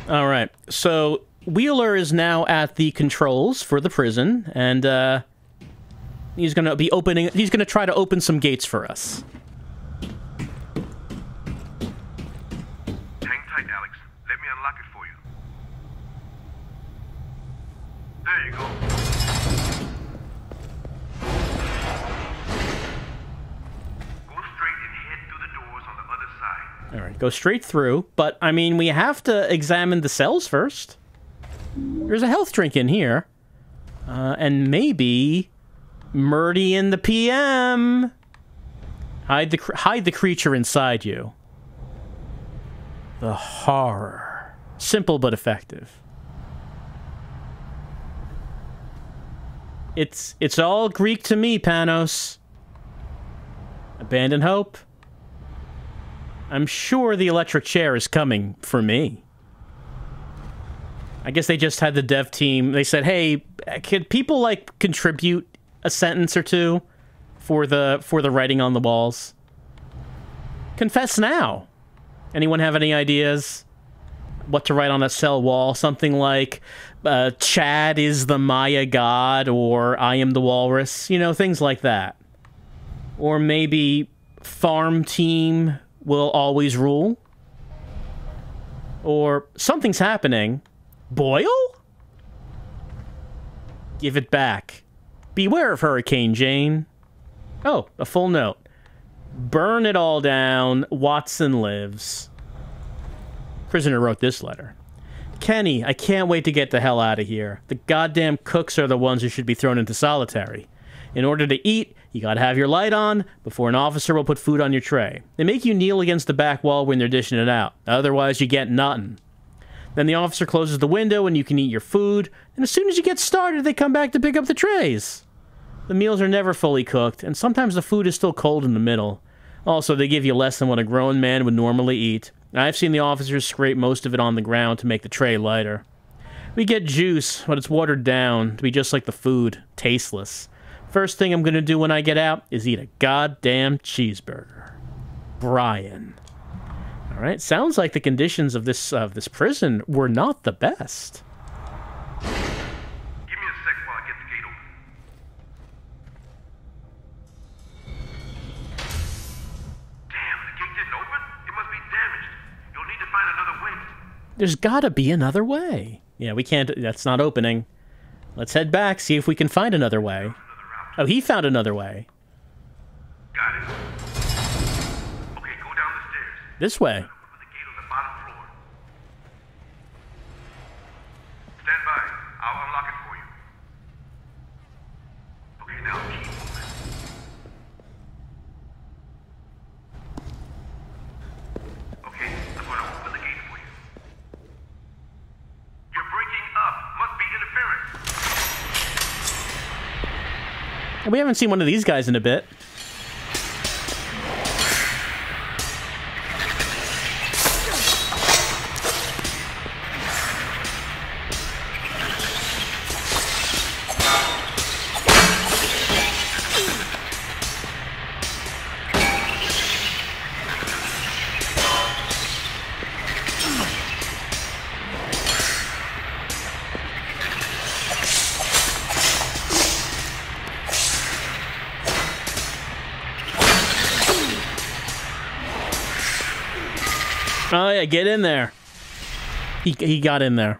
Alright, so Wheeler is now at the controls for the prison, and he's gonna try to open some gates for us. Hang tight, Alex. Let me unlock it for you. There you go. Go straight and head through the doors on the other side. Alright, go straight through, but, I mean, we have to examine the cells first. There's a health drink in here. And maybe Murdy the PM. Hide the creature inside you. The horror. Simple but effective. It's all Greek to me, Panos. Abandon hope. I'm sure the electric chair is coming for me. I guess they just had the dev team. They said, "Hey, could people like contribute a sentence or two for the writing on the walls? Confess now. Anyone have any ideas what to write on a cell wall? Something like Chad is the Maya god, or I am the walrus. You know, things like that. Or maybe farm team will always rule. Or something's happening. Boyle? Give it back. Beware of Hurricane Jane. Oh, a full note. Burn it all down. Watson lives. Prisoner wrote this letter. Kenny, I can't wait to get the hell out of here. The goddamn cooks are the ones who should be thrown into solitary. In order to eat, you gotta have your light on before an officer will put food on your tray. They make you kneel against the back wall when they're dishing it out. Otherwise, you get nothing. Then the officer closes the window and you can eat your food, and as soon as you get started, they come back to pick up the trays. The meals are never fully cooked, and sometimes the food is still cold in the middle. Also, they give you less than what a grown man would normally eat. I've seen the officers scrape most of it on the ground to make the tray lighter. We get juice, but it's watered down to be just like the food, tasteless. First thing I'm gonna do when I get out is eat a goddamn cheeseburger. Brian. Alright, sounds like the conditions of this prison were not the best. Give me a sec while I get the gate open. Damn, the gate didn't open? It must be damaged. You'll need to find another way. There's gotta be another way. Yeah, we can't... That's not opening. Let's head back, see if we can find another way. Oh, he found another way. Got it. Okay, go down the stairs. This way. Open the gate on the bottom floor. Stand by. I'll unlock it for you. Okay, now keep moving. Okay, I'm going to open the gate for you. You're breaking up. Must be interference. We haven't seen one of these guys in a bit. Oh yeah, get in there. He got in there.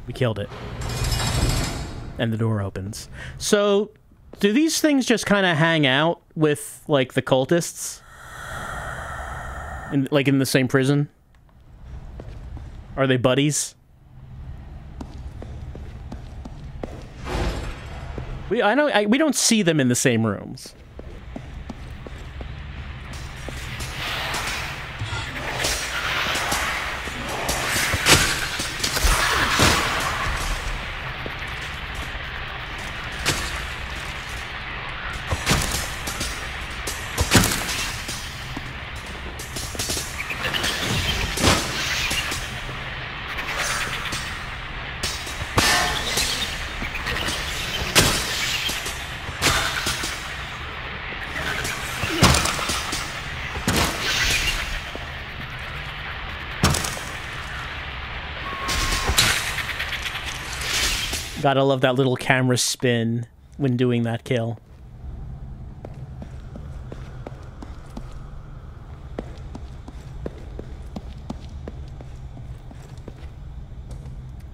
We killed it. And the door opens. So, do these things just kind of hang out with, like, the cultists? Like, in the same prison? Are they buddies? We don't see them in the same rooms. Gotta love that little camera spin when doing that kill.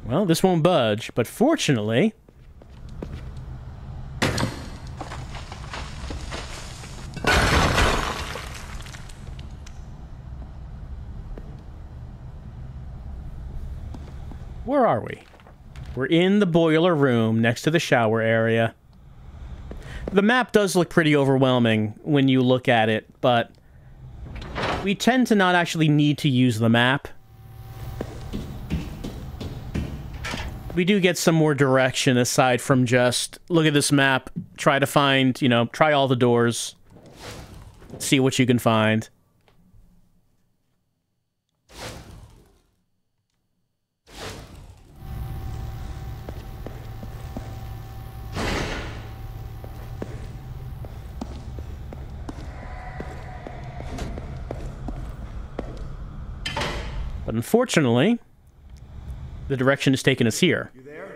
Well, this won't budge, but fortunately... Where are we? We're in the boiler room next to the shower area. The map does look pretty overwhelming when you look at it, but we tend to not actually need to use the map. We do get some more direction aside from just look at this map, try to find, you know, try all the doors, see what you can find. But unfortunately, the direction has taken us here. You there?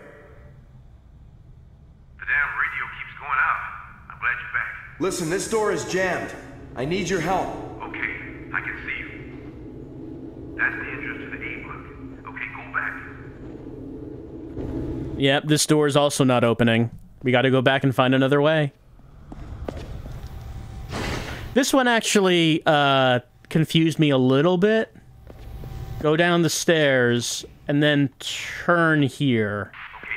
The damn radio keeps going out. I'm glad you're back. Listen, this door is jammed. I need your help. Okay, I can see you. That's the entrance to the A block. Okay, go back. Yep, this door is also not opening. We gotta go back and find another way. This one actually, confused me a little bit. Go down the stairs, and then turn here. Okay,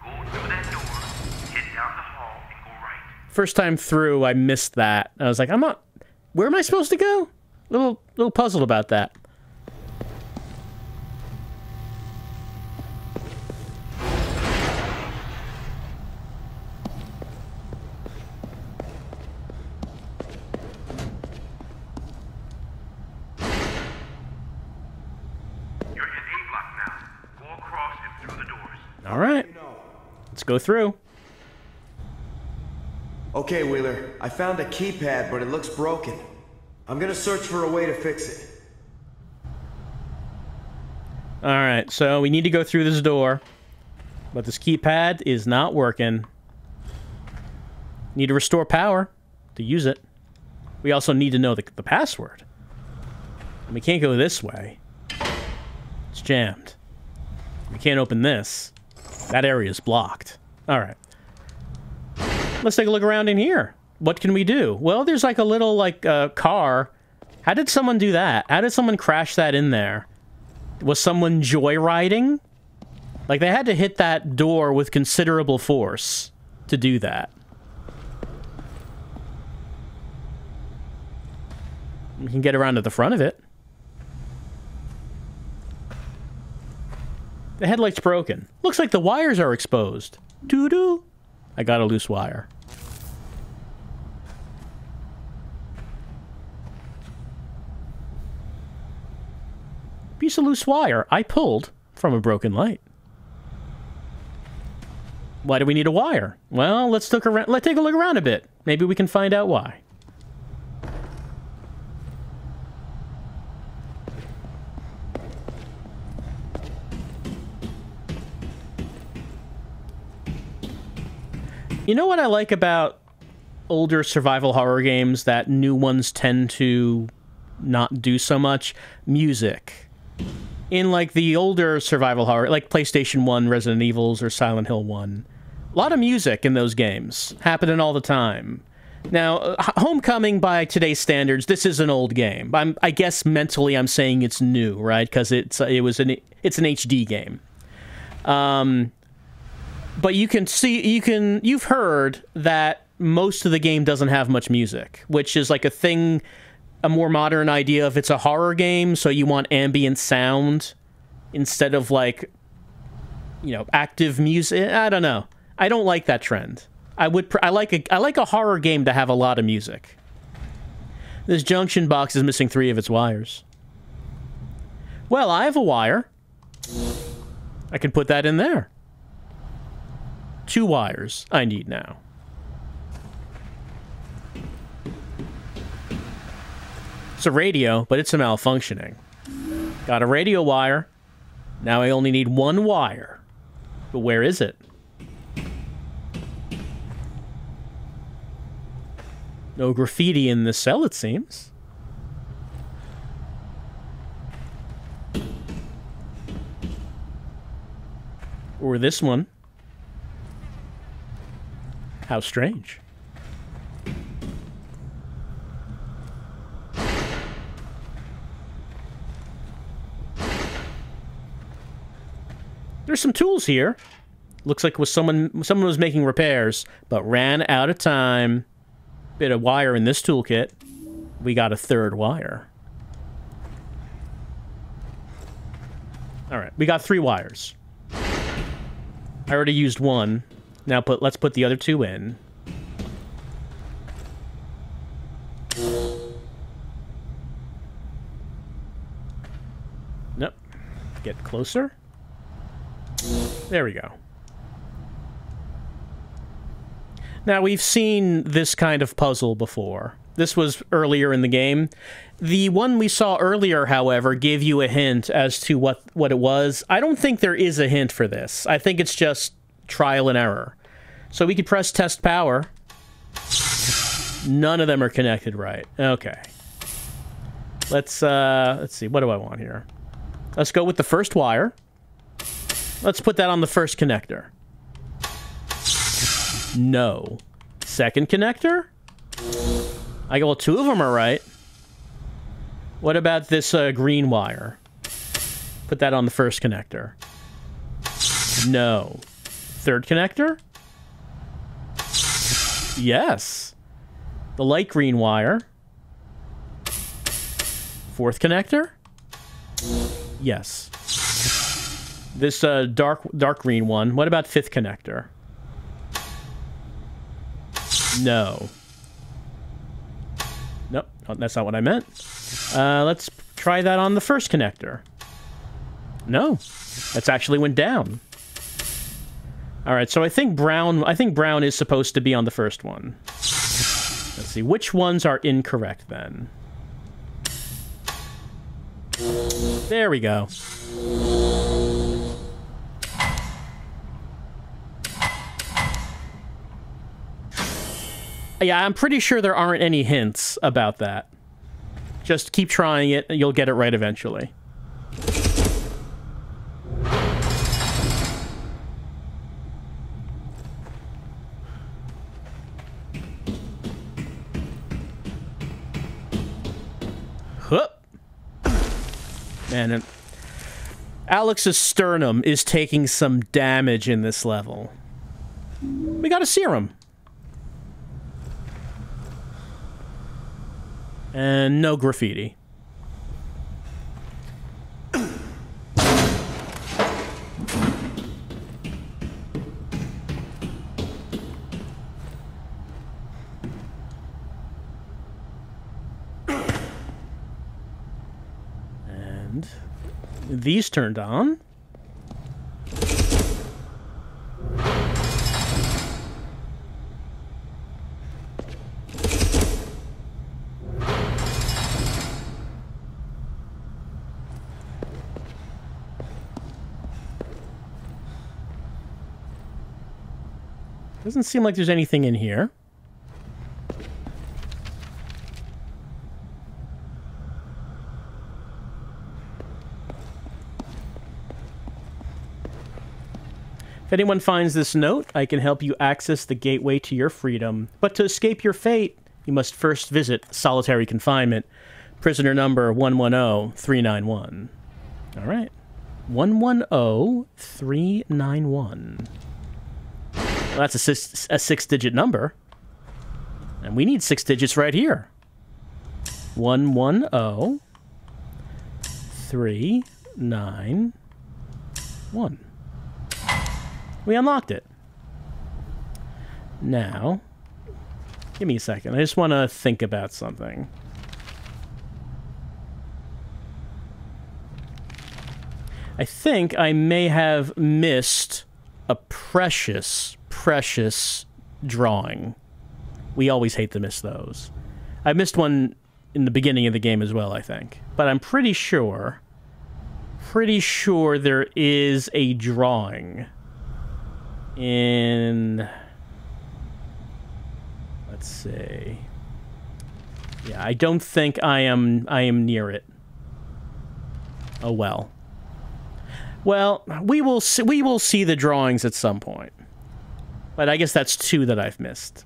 go through that door, head down the hall, and go right. First time through, I missed that. I was like, I'm not... Where am I supposed to go? Little puzzled about that. go through. Okay, Wheeler. I found a keypad, but it looks broken. I'm gonna search for a way to fix it. Alright, so we need to go through this door. But this keypad is not working. Need to restore power to use it. We also need to know the password. We can't go this way. It's jammed. We can't open this. That area is blocked. Alright. Let's take a look around in here. What can we do? Well, there's like a little, car. How did someone do that? How did someone crash that in there? Was someone joyriding? Like, they had to hit that door with considerable force to do that. We can get around to the front of it. The headlight's broken. Looks like the wires are exposed. Doo-doo. I got a loose wire. Piece of loose wire I pulled from a broken light. Why do we need a wire? Well, let's take a look around a bit. Maybe we can find out why. You know what I like about older survival horror games that new ones tend to not do so much? Music. In, like, the older survival horror, like PlayStation 1, Resident Evils, or Silent Hill 1, a lot of music in those games, happening all the time. Now, Homecoming, by today's standards, this is an old game. I guess mentally I'm saying it's new, right? Because it's an HD game. But you can see, you've heard that most of the game doesn't have much music, which is like a more modern idea of it's a horror game, so you want ambient sound instead of, like, active music. I don't know. I don't like that trend. I like a horror game to have a lot of music. This junction box is missing 3 of its wires. Well, I have a wire. I can put that in there. 2 wires I need now. It's a radio, but it's malfunctioning. Got a radio wire. Now I only need 1 wire. But where is it? No graffiti in this cell, it seems. Or this one. How strange. There's some tools here. Looks like someone was making repairs, but ran out of time. Bit of wire in this toolkit. We got a 3rd wire. Alright, we got 3 wires. I already used 1. Now let's put the other 2 in. Nope. Get closer. There we go. Now, we've seen this kind of puzzle before. This was earlier in the game. The one we saw earlier, however, gave you a hint as to what it was. I don't think there is a hint for this. I think it's just trial and error. So we could press test power. None of them are connected right. Okay. Let's see. What do I want here? Let's go with the first wire. Let's put that on the first connector. No. Second connector? Well, 2 of them are right. What about this green wire? Put that on the first connector. No. Third connector? Yes. The light green wire. Fourth connector? Yes. This dark green one. What about 5th connector? No. Nope, that's not what I meant. Let's try that on the first connector. No, that's actually went down. All right, so I think brown is supposed to be on the first one. Let's see, which ones are incorrect then? There we go. Yeah, I'm pretty sure there aren't any hints about that. Just keep trying it, and you'll get it right eventually. Huh. Man, and Alex's sternum is taking some damage in this level. We got a serum. And no graffiti. And these turned on. Doesn't seem like there's anything in here. If anyone finds this note, I can help you access the gateway to your freedom. But to escape your fate, you must first visit solitary confinement. Prisoner number 110391. All right. 110391. Well, that's a six-digit number. And we need 6 digits right here. 110391. We unlocked it. Now, give me a second. I just want to think about something. I think I may have missed a precious drawing. We always hate to miss those. I missed one in the beginning of the game as well, I think. But I'm pretty sure there is a drawing in... Let's see. Yeah, I don't think I am near it. Oh well. Well, we will see the drawings at some point. But I guess that's 2 that I've missed.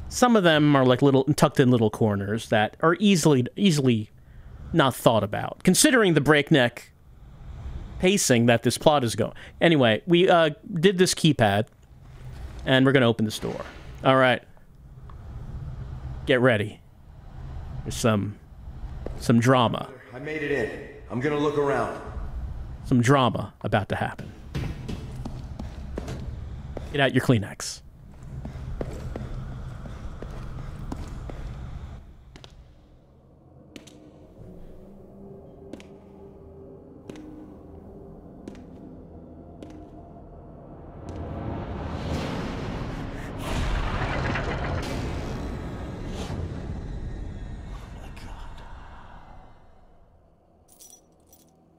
Some of them are like tucked in little corners that are easily not thought about, considering the breakneck pacing that this plot is going. Anyway, we did this keypad, and we're going to open this door. All right. Get ready. There's some drama. I made it in. I'm gonna look around. Some drama about to happen. Get out your Kleenex.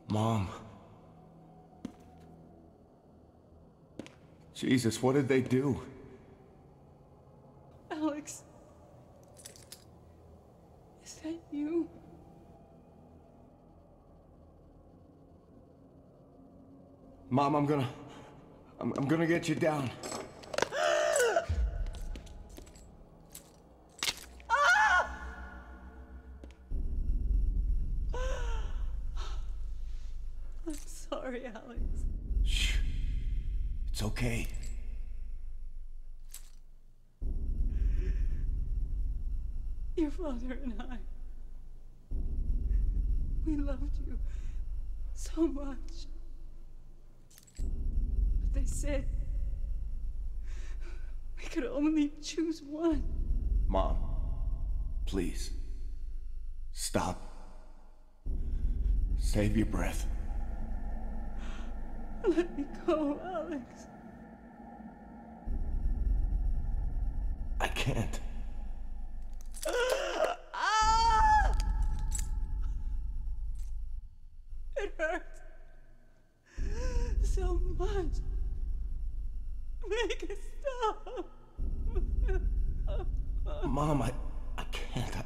Mom. Jesus, what did they do? Alex. Is that you? Mom, I'm gonna get you down. I'm sorry, Alex. Shh. It's okay. Your father and I, we loved you so much. But they said we could only choose one. Mom, please. Stop. Save your breath. Let me go, Alex. I can't. It hurts so much. Make it stop. Mom, I can't.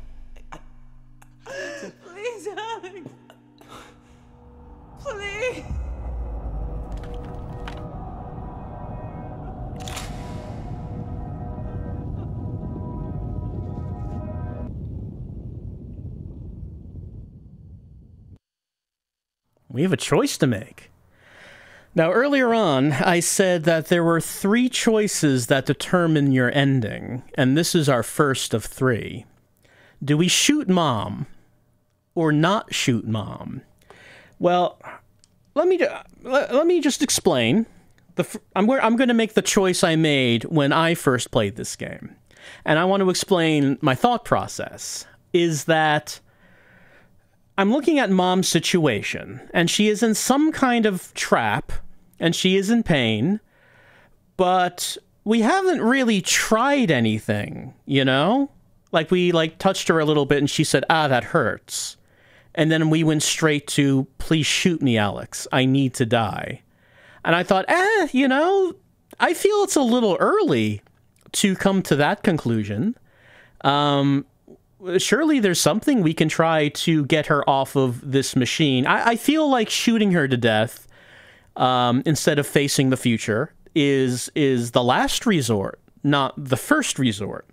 Please, Alex. Please. We have a choice to make. Now, earlier on, I said that there were 3 choices that determine your ending, and this is our first of 3. Do we shoot Mom or not shoot Mom? Well, let me just explain. I'm going to make the choice I made when I first played this game, and I want to explain my thought process. Is that I'm looking at Mom's situation, and she is in some kind of trap, and she is in pain, but we haven't really tried anything, you know? Like, we, touched her a little bit, and she said, that hurts. And then we went straight to, please shoot me, Alex. I need to die. And I thought, you know, I feel it's a little early to come to that conclusion. Surely there's something we can try to get her off of this machine. I feel like shooting her to death instead of facing the future is the last resort, not the first resort.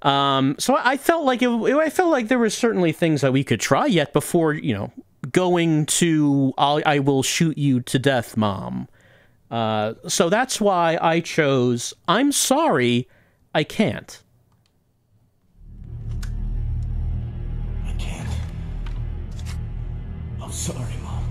So I felt like there were certainly things that we could try yet before, you know, going to I will shoot you to death, Mom. So that's why I chose I'm sorry, I can't. I'm sorry, Mom.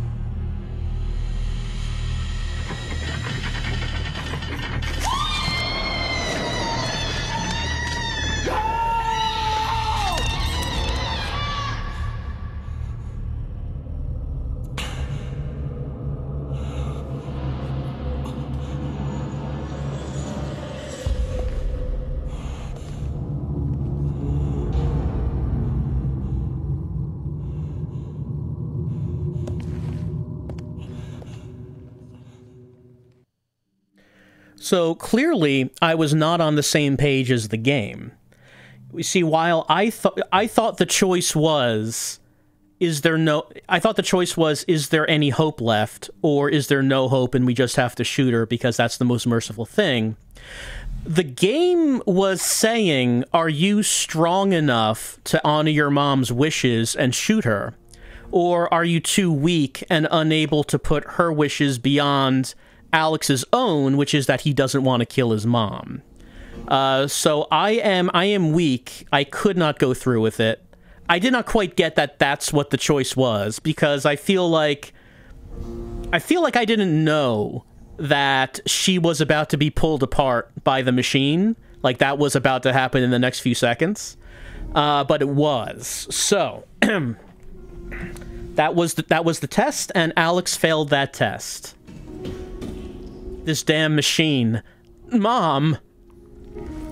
So clearly, I was not on the same page as the game. You see, while I thought the choice was, is there any hope left, or is there no hope and we just have to shoot her because that's the most merciful thing? The game was saying, are you strong enough to honor your mom's wishes and shoot her? Or are you too weak and unable to put her wishes beyond Alex's own, which is that he doesn't want to kill his mom. So I am weak. I could not go through with it. I did not quite get that that's what the choice was, because I feel like I didn't know that she was about to be pulled apart by the machine. Like, that was about to happen in the next few seconds. But it was. So that was the test, and Alex failed that test. This damn machine. Mom!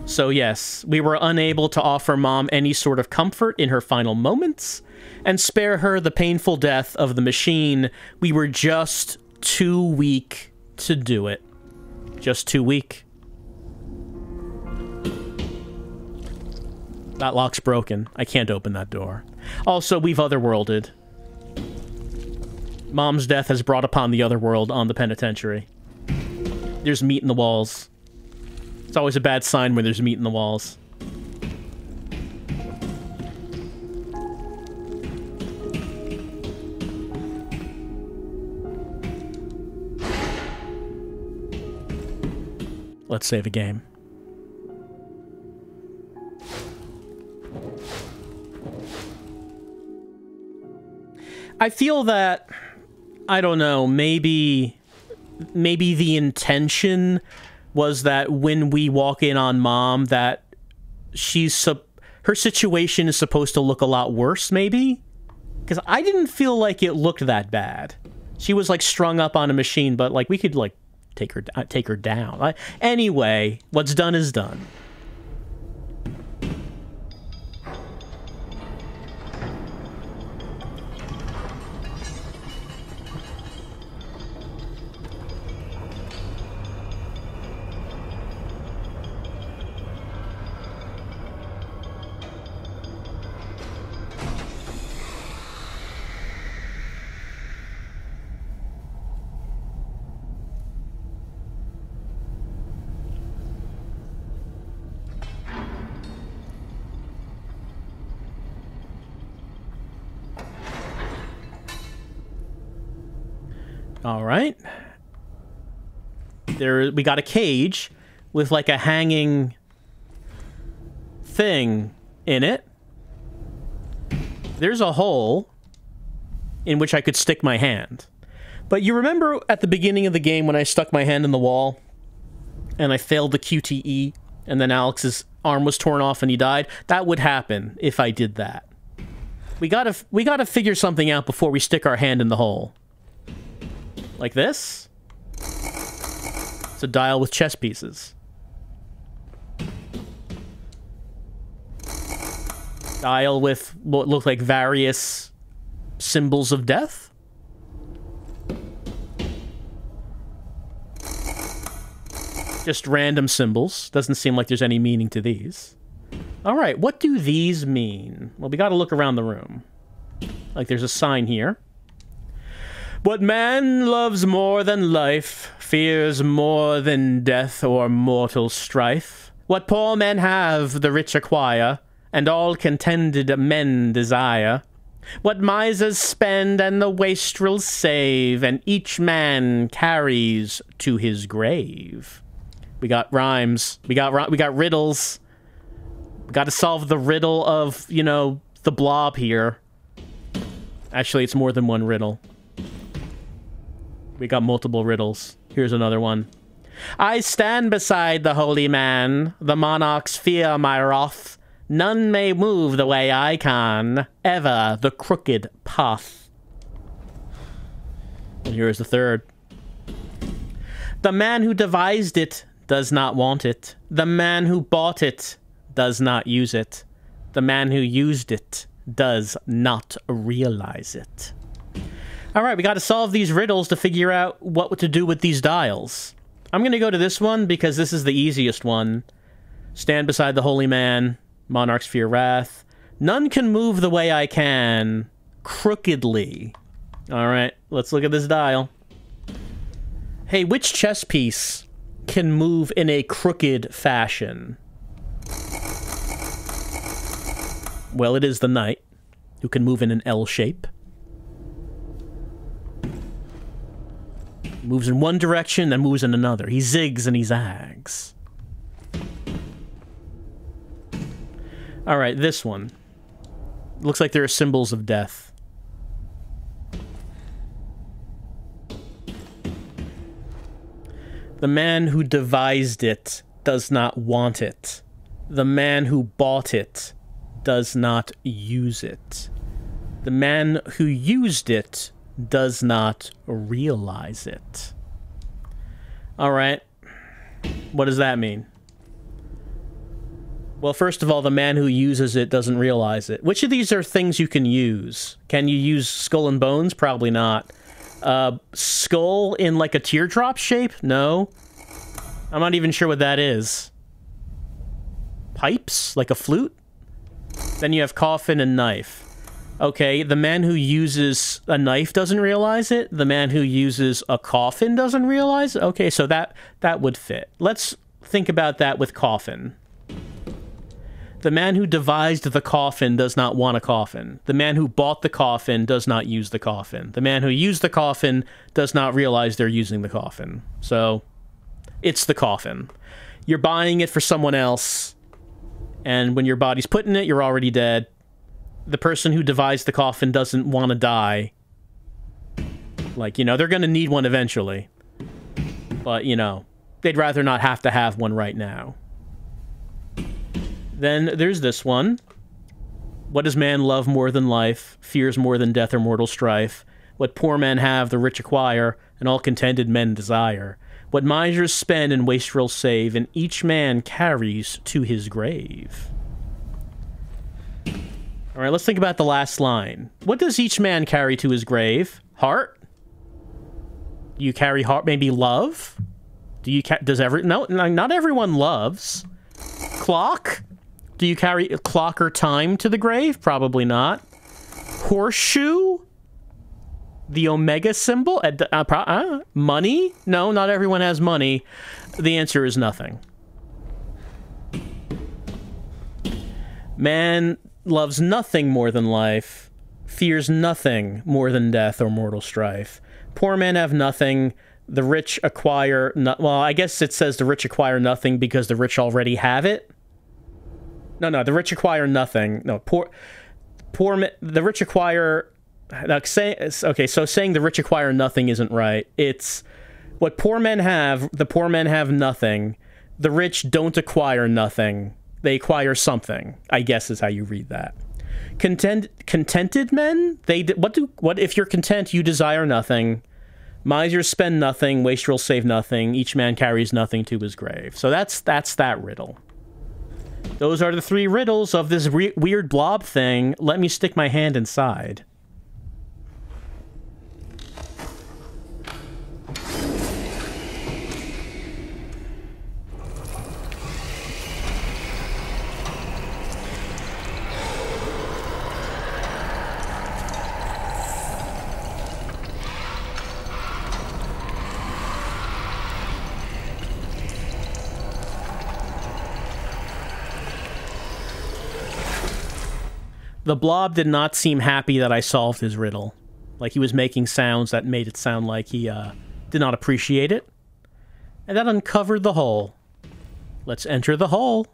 So yes, we were unable to offer Mom any sort of comfort in her final moments, and spare her the painful death of the machine. We were just too weak to do it. Just too weak. That lock's broken. I can't open that door. Also, we've otherworlded. Mom's death has brought upon the otherworld on the penitentiary. There's meat in the walls. It's always a bad sign when there's meat in the walls. Let's save a game. I feel that, I don't know, maybe the intention was that when we walk in on Mom, that her situation is supposed to look a lot worse, maybe? Because I didn't feel like it looked that bad. She was, like, strung up on a machine, but, like, we could, like, take her down. Anyway, what's done is done. All right. We got a cage with like a hanging thing in it. There's a hole in which I could stick my hand. But you remember at the beginning of the game when I stuck my hand in the wall and I failed the QTE and then Alex's arm was torn off and he died? That would happen if I did that. We gotta figure something out before we stick our hand in the hole. Like this? It's a dial with chess pieces. Dial with what look like various symbols of death? Just random symbols. Doesn't seem like there's any meaning to these. Alright, what do these mean? Well, we gotta look around the room. Like there's a sign here. What man loves more than life, fears more than death or mortal strife. What poor men have, the rich acquire, and all contented men desire. What misers spend and the wastrels save, and each man carries to his grave. We got rhymes. We got riddles. We got to solve the riddle of, you know, the blob here. Actually, it's more than one riddle. We got multiple riddles. Here's another one. I stand beside the holy man. The monarchs fear my wrath. None may move the way I can. Ever the crooked path. And here's the third. The man who devised it does not want it. The man who bought it does not use it. The man who used it does not realize it. Alright, we gotta solve these riddles to figure out what to do with these dials. I'm gonna go to this one because this is the easiest one. Stand beside the holy man. Monarchs fear wrath. None can move the way I can. Crookedly. Alright, let's look at this dial. Hey, which chess piece can move in a crooked fashion? Well, it is the knight, who can move in an L shape. Moves in one direction, then moves in another. He zigs and he zags. Alright, this one. Looks like there are symbols of death. The man who devised it does not want it. The man who bought it does not use it. The man who used it does not realize it. Alright. What does that mean? Well, first of all, the man who uses it doesn't realize it. Which of these are things you can use? Can you use skull and bones? Probably not. Skull in like a teardrop shape? No. I'm not even sure what that is. Pipes? Like a flute? Then you have coffin and knife. Okay, the man who uses a knife doesn't realize it. The man who uses a coffin doesn't realize it. Okay, so that would fit. Let's think about that with coffin. The man who devised the coffin does not want a coffin. The man who bought the coffin does not use the coffin. The man who used the coffin does not realize they're using the coffin. So, it's the coffin. You're buying it for someone else, and when your body's put in it, you're already dead. The person who devised the coffin doesn't want to die. Like, you know, they're gonna need one eventually. But, you know, they'd rather not have to have one right now. Then there's this one. What does man love more than life? Fears more than death or mortal strife. What poor men have, the rich acquire, and all contented men desire. What misers spend and wastrels save, and each man carries to his grave. Alright, let's think about the last line. What does each man carry to his grave? Heart? Do you carry heart? Maybe love? Do you no, not everyone loves. Clock? Do you carry a clock or time to the grave? Probably not. Horseshoe? The omega symbol? Money? No, not everyone has money. The answer is nothing. Man loves nothing more than life, fears nothing more than death or mortal strife. Poor men have nothing. The rich acquire... well, I guess it says the rich acquire nothing because the rich already have it. No, the rich acquire nothing. No, the rich acquire... Okay, so saying the rich acquire nothing isn't right. It's what poor men have, the poor men have nothing. The rich don't acquire nothing. They acquire something, I guess is how you read that. Contented men? What if you're content, you desire nothing. Misers spend nothing, wastrels save nothing, each man carries nothing to his grave. So that's that riddle. Those are the 3 riddles of this weird blob thing. Let me stick my hand inside. The blob did not seem happy that I solved his riddle. Like, he was making sounds that made it sound like he did not appreciate it. And that uncovered the hole. Let's enter the hole.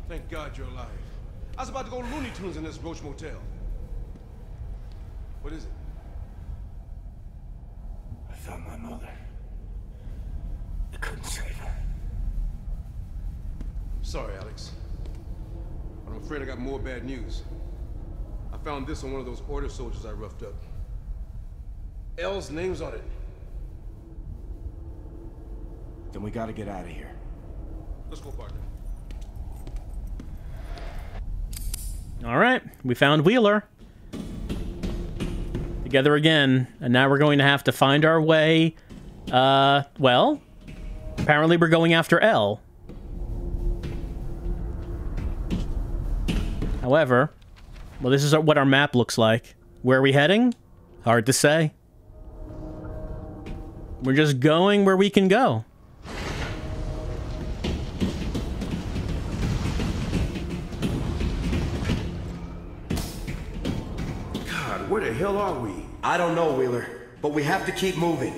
Thank God you're alive. I was about to go Looney Tunes in this Roach Motel. What is it? I found my mother. I couldn't save her. Sorry, Alex. But I'm afraid I got more bad news. I found this on one of those order soldiers I roughed up. L's name's on it. Then we gotta get out of here. Let's go, partner. All right, we found Wheeler. Together again, and now we're going to have to find our way. Well, apparently we're going after L. However, well, this is what our map looks like. Where are we heading? Hard to say. We're just going where we can go. Where the hell are we? I don't know, Wheeler, but we have to keep moving.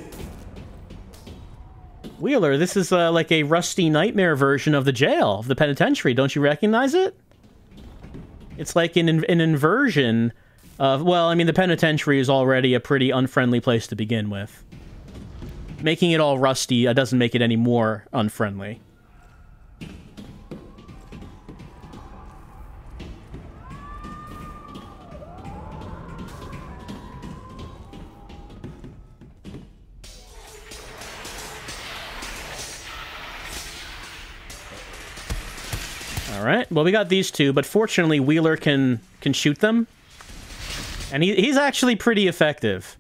Wheeler, this is like a Rusty Nightmare version of the jail, of the penitentiary. Don't you recognize it? It's like an inversion of... Well, I mean, the penitentiary is already a pretty unfriendly place to begin with. Making it all rusty doesn't make it any more unfriendly. Alright, well, we got these two, but fortunately Wheeler can shoot them. And he's actually pretty effective.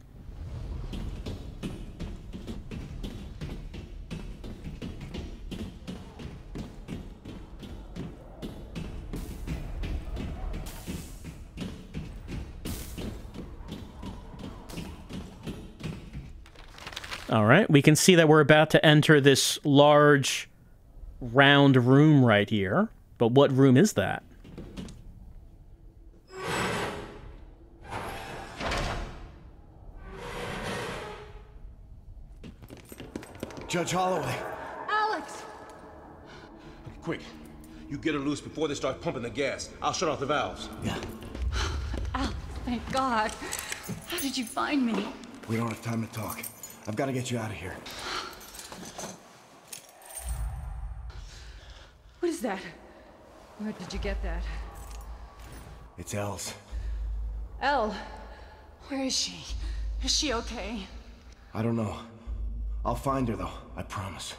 Alright, we can see that we're about to enter this large, round room right here. But what room is that? Judge Holloway. Alex! Quick. You get her loose before they start pumping the gas. I'll shut off the valves. Yeah. Alex, thank God. How did you find me? We don't have time to talk. I've got to get you out of here. What is that? Where did you get that? It's Elle's. Elle, where is she? Is she okay? I don't know. I'll find her, though. I promise.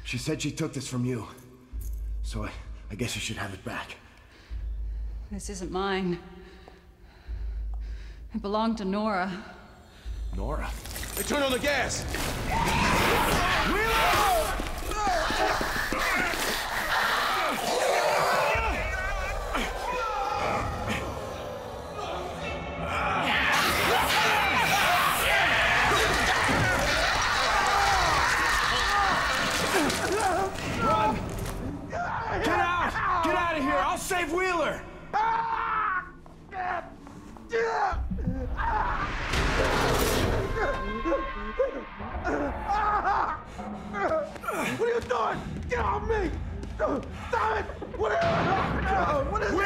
She said she took this from you. So I guess you should have it back. This isn't mine. It belonged to Nora. Nora? They turn on the gas! Get out of here! I'll save Wheeler! What are you doing? Get off me! Stop it! What is Wheeler!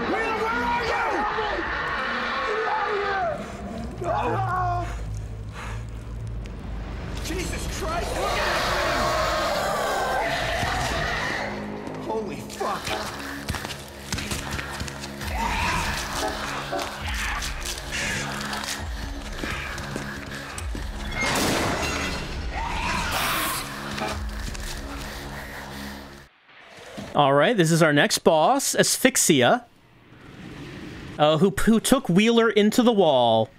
Wheeler, where are you? Get out of here! Jesus Christ, look at that thing! Holy fuck! All right, this is our next boss, Asphyxia, who took Wheeler into the wall.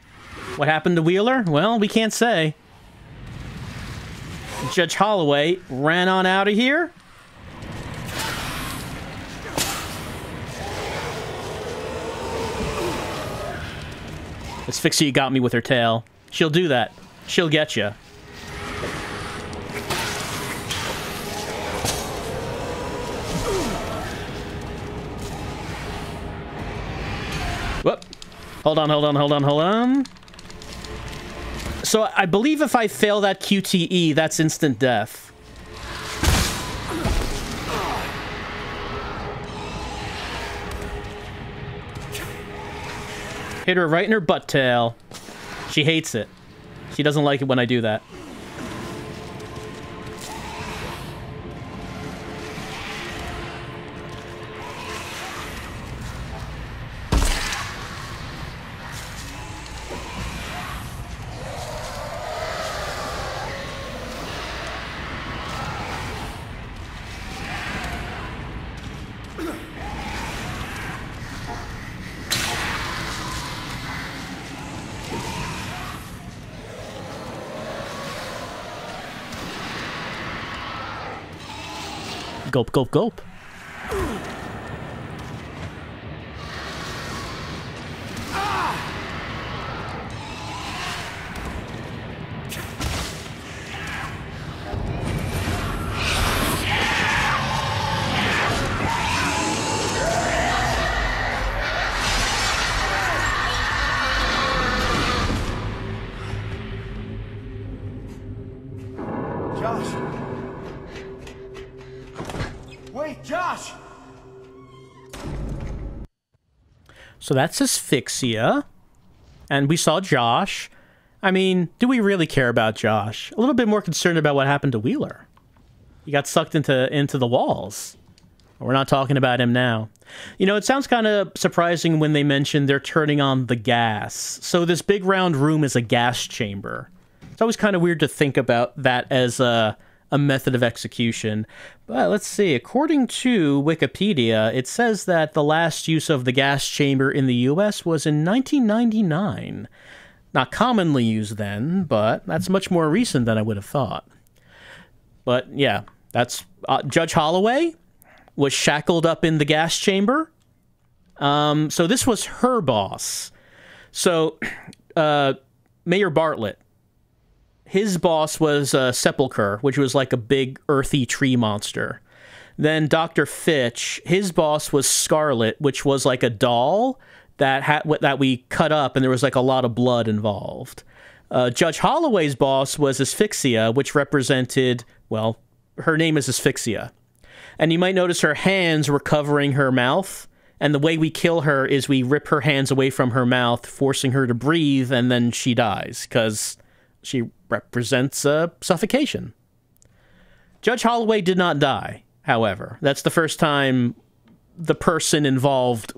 What happened to Wheeler? Well, we can't say. Judge Holloway ran on out of here. Asphyxia got me with her tail. She'll do that. She'll get you. Whoop. Hold on. So I believe if I fail that QTE, that's instant death. Hit her right in her butt tail. She hates it. She doesn't like it when I do that. Gulp, gulp, gulp. Josh! Wait, Josh! So that's Asphyxia. And we saw Josh. I mean, do we really care about Josh? A little bit more concerned about what happened to Wheeler. He got sucked into the walls. We're not talking about him now. You know, it sounds kind of surprising when they mention they're turning on the gas. So this big round room is a gas chamber. It's always kind of weird to think about that as a method of execution. But let's see. According to Wikipedia, it says that the last use of the gas chamber in the US was in 1999. Not commonly used then, but that's much more recent than I would have thought. But yeah, that's Judge Holloway was shackled up in the gas chamber. So this was her boss. So Mayor Bartlett, his boss was Sepulchre, which was like a big earthy tree monster. Then Dr. Fitch, his boss was Scarlet, which was like a doll that we cut up, and there was like a lot of blood involved. Judge Holloway's boss was Asphyxia, which represented, well, her name is Asphyxia. And you might notice her hands were covering her mouth, and the way we kill her is we rip her hands away from her mouth, forcing her to breathe, and then she dies, because she represents suffocation. Judge Holloway did not die, however. That's the first time the person involved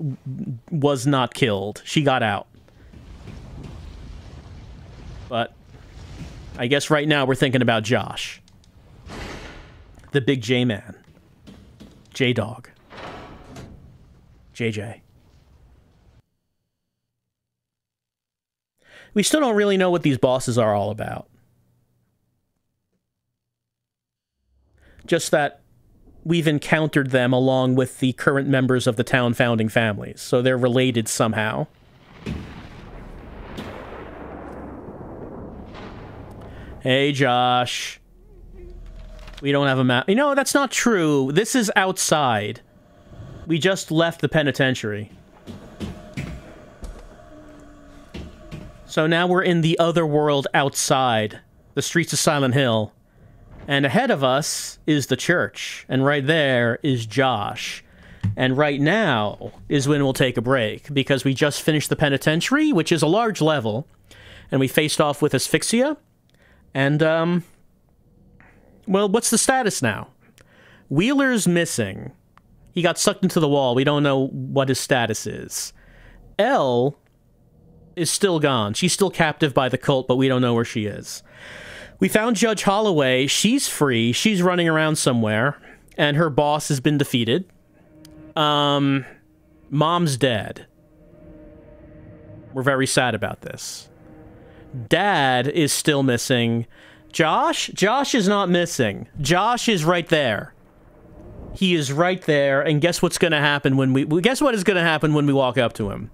was not killed. She got out. But I guess right now we're thinking about Josh. The big J-Man. J-Dog. JJ. We still don't really know what these bosses are all about. Just that we've encountered them along with the current members of the town founding families, so they're related somehow. Hey, Josh. We don't have a map. You know, that's not true. This is outside. We just left the penitentiary. So now we're in the other world outside, the streets of Silent Hill. And ahead of us is the church. And right there is Josh. And right now is when we'll take a break, because we just finished the penitentiary, which is a large level. And we faced off with Asphyxia. And, well, what's the status now? Wheeler's missing. He got sucked into the wall. We don't know what his status is. Elle is still gone. She's still captive by the cult, but we don't know where she is. We found Judge Holloway. She's free. She's running around somewhere. And her boss has been defeated. Mom's dead. We're very sad about this. Dad is still missing. Josh? Josh is not missing. Josh is right there. He is right there, and guess what's going to happen when guess what is going to happen when we walk up to him?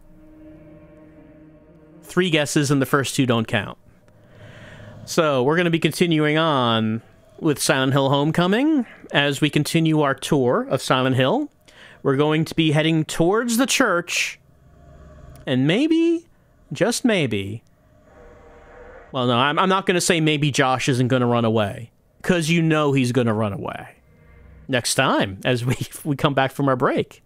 3 guesses, and the first 2 don't count. So, we're going to be continuing on with Silent Hill Homecoming as we continue our tour of Silent Hill. We're going to be heading towards the church, and maybe, just maybe, well, no, I'm not going to say maybe Josh isn't going to run away, because you know he's going to run away. Next time, as we come back from our break.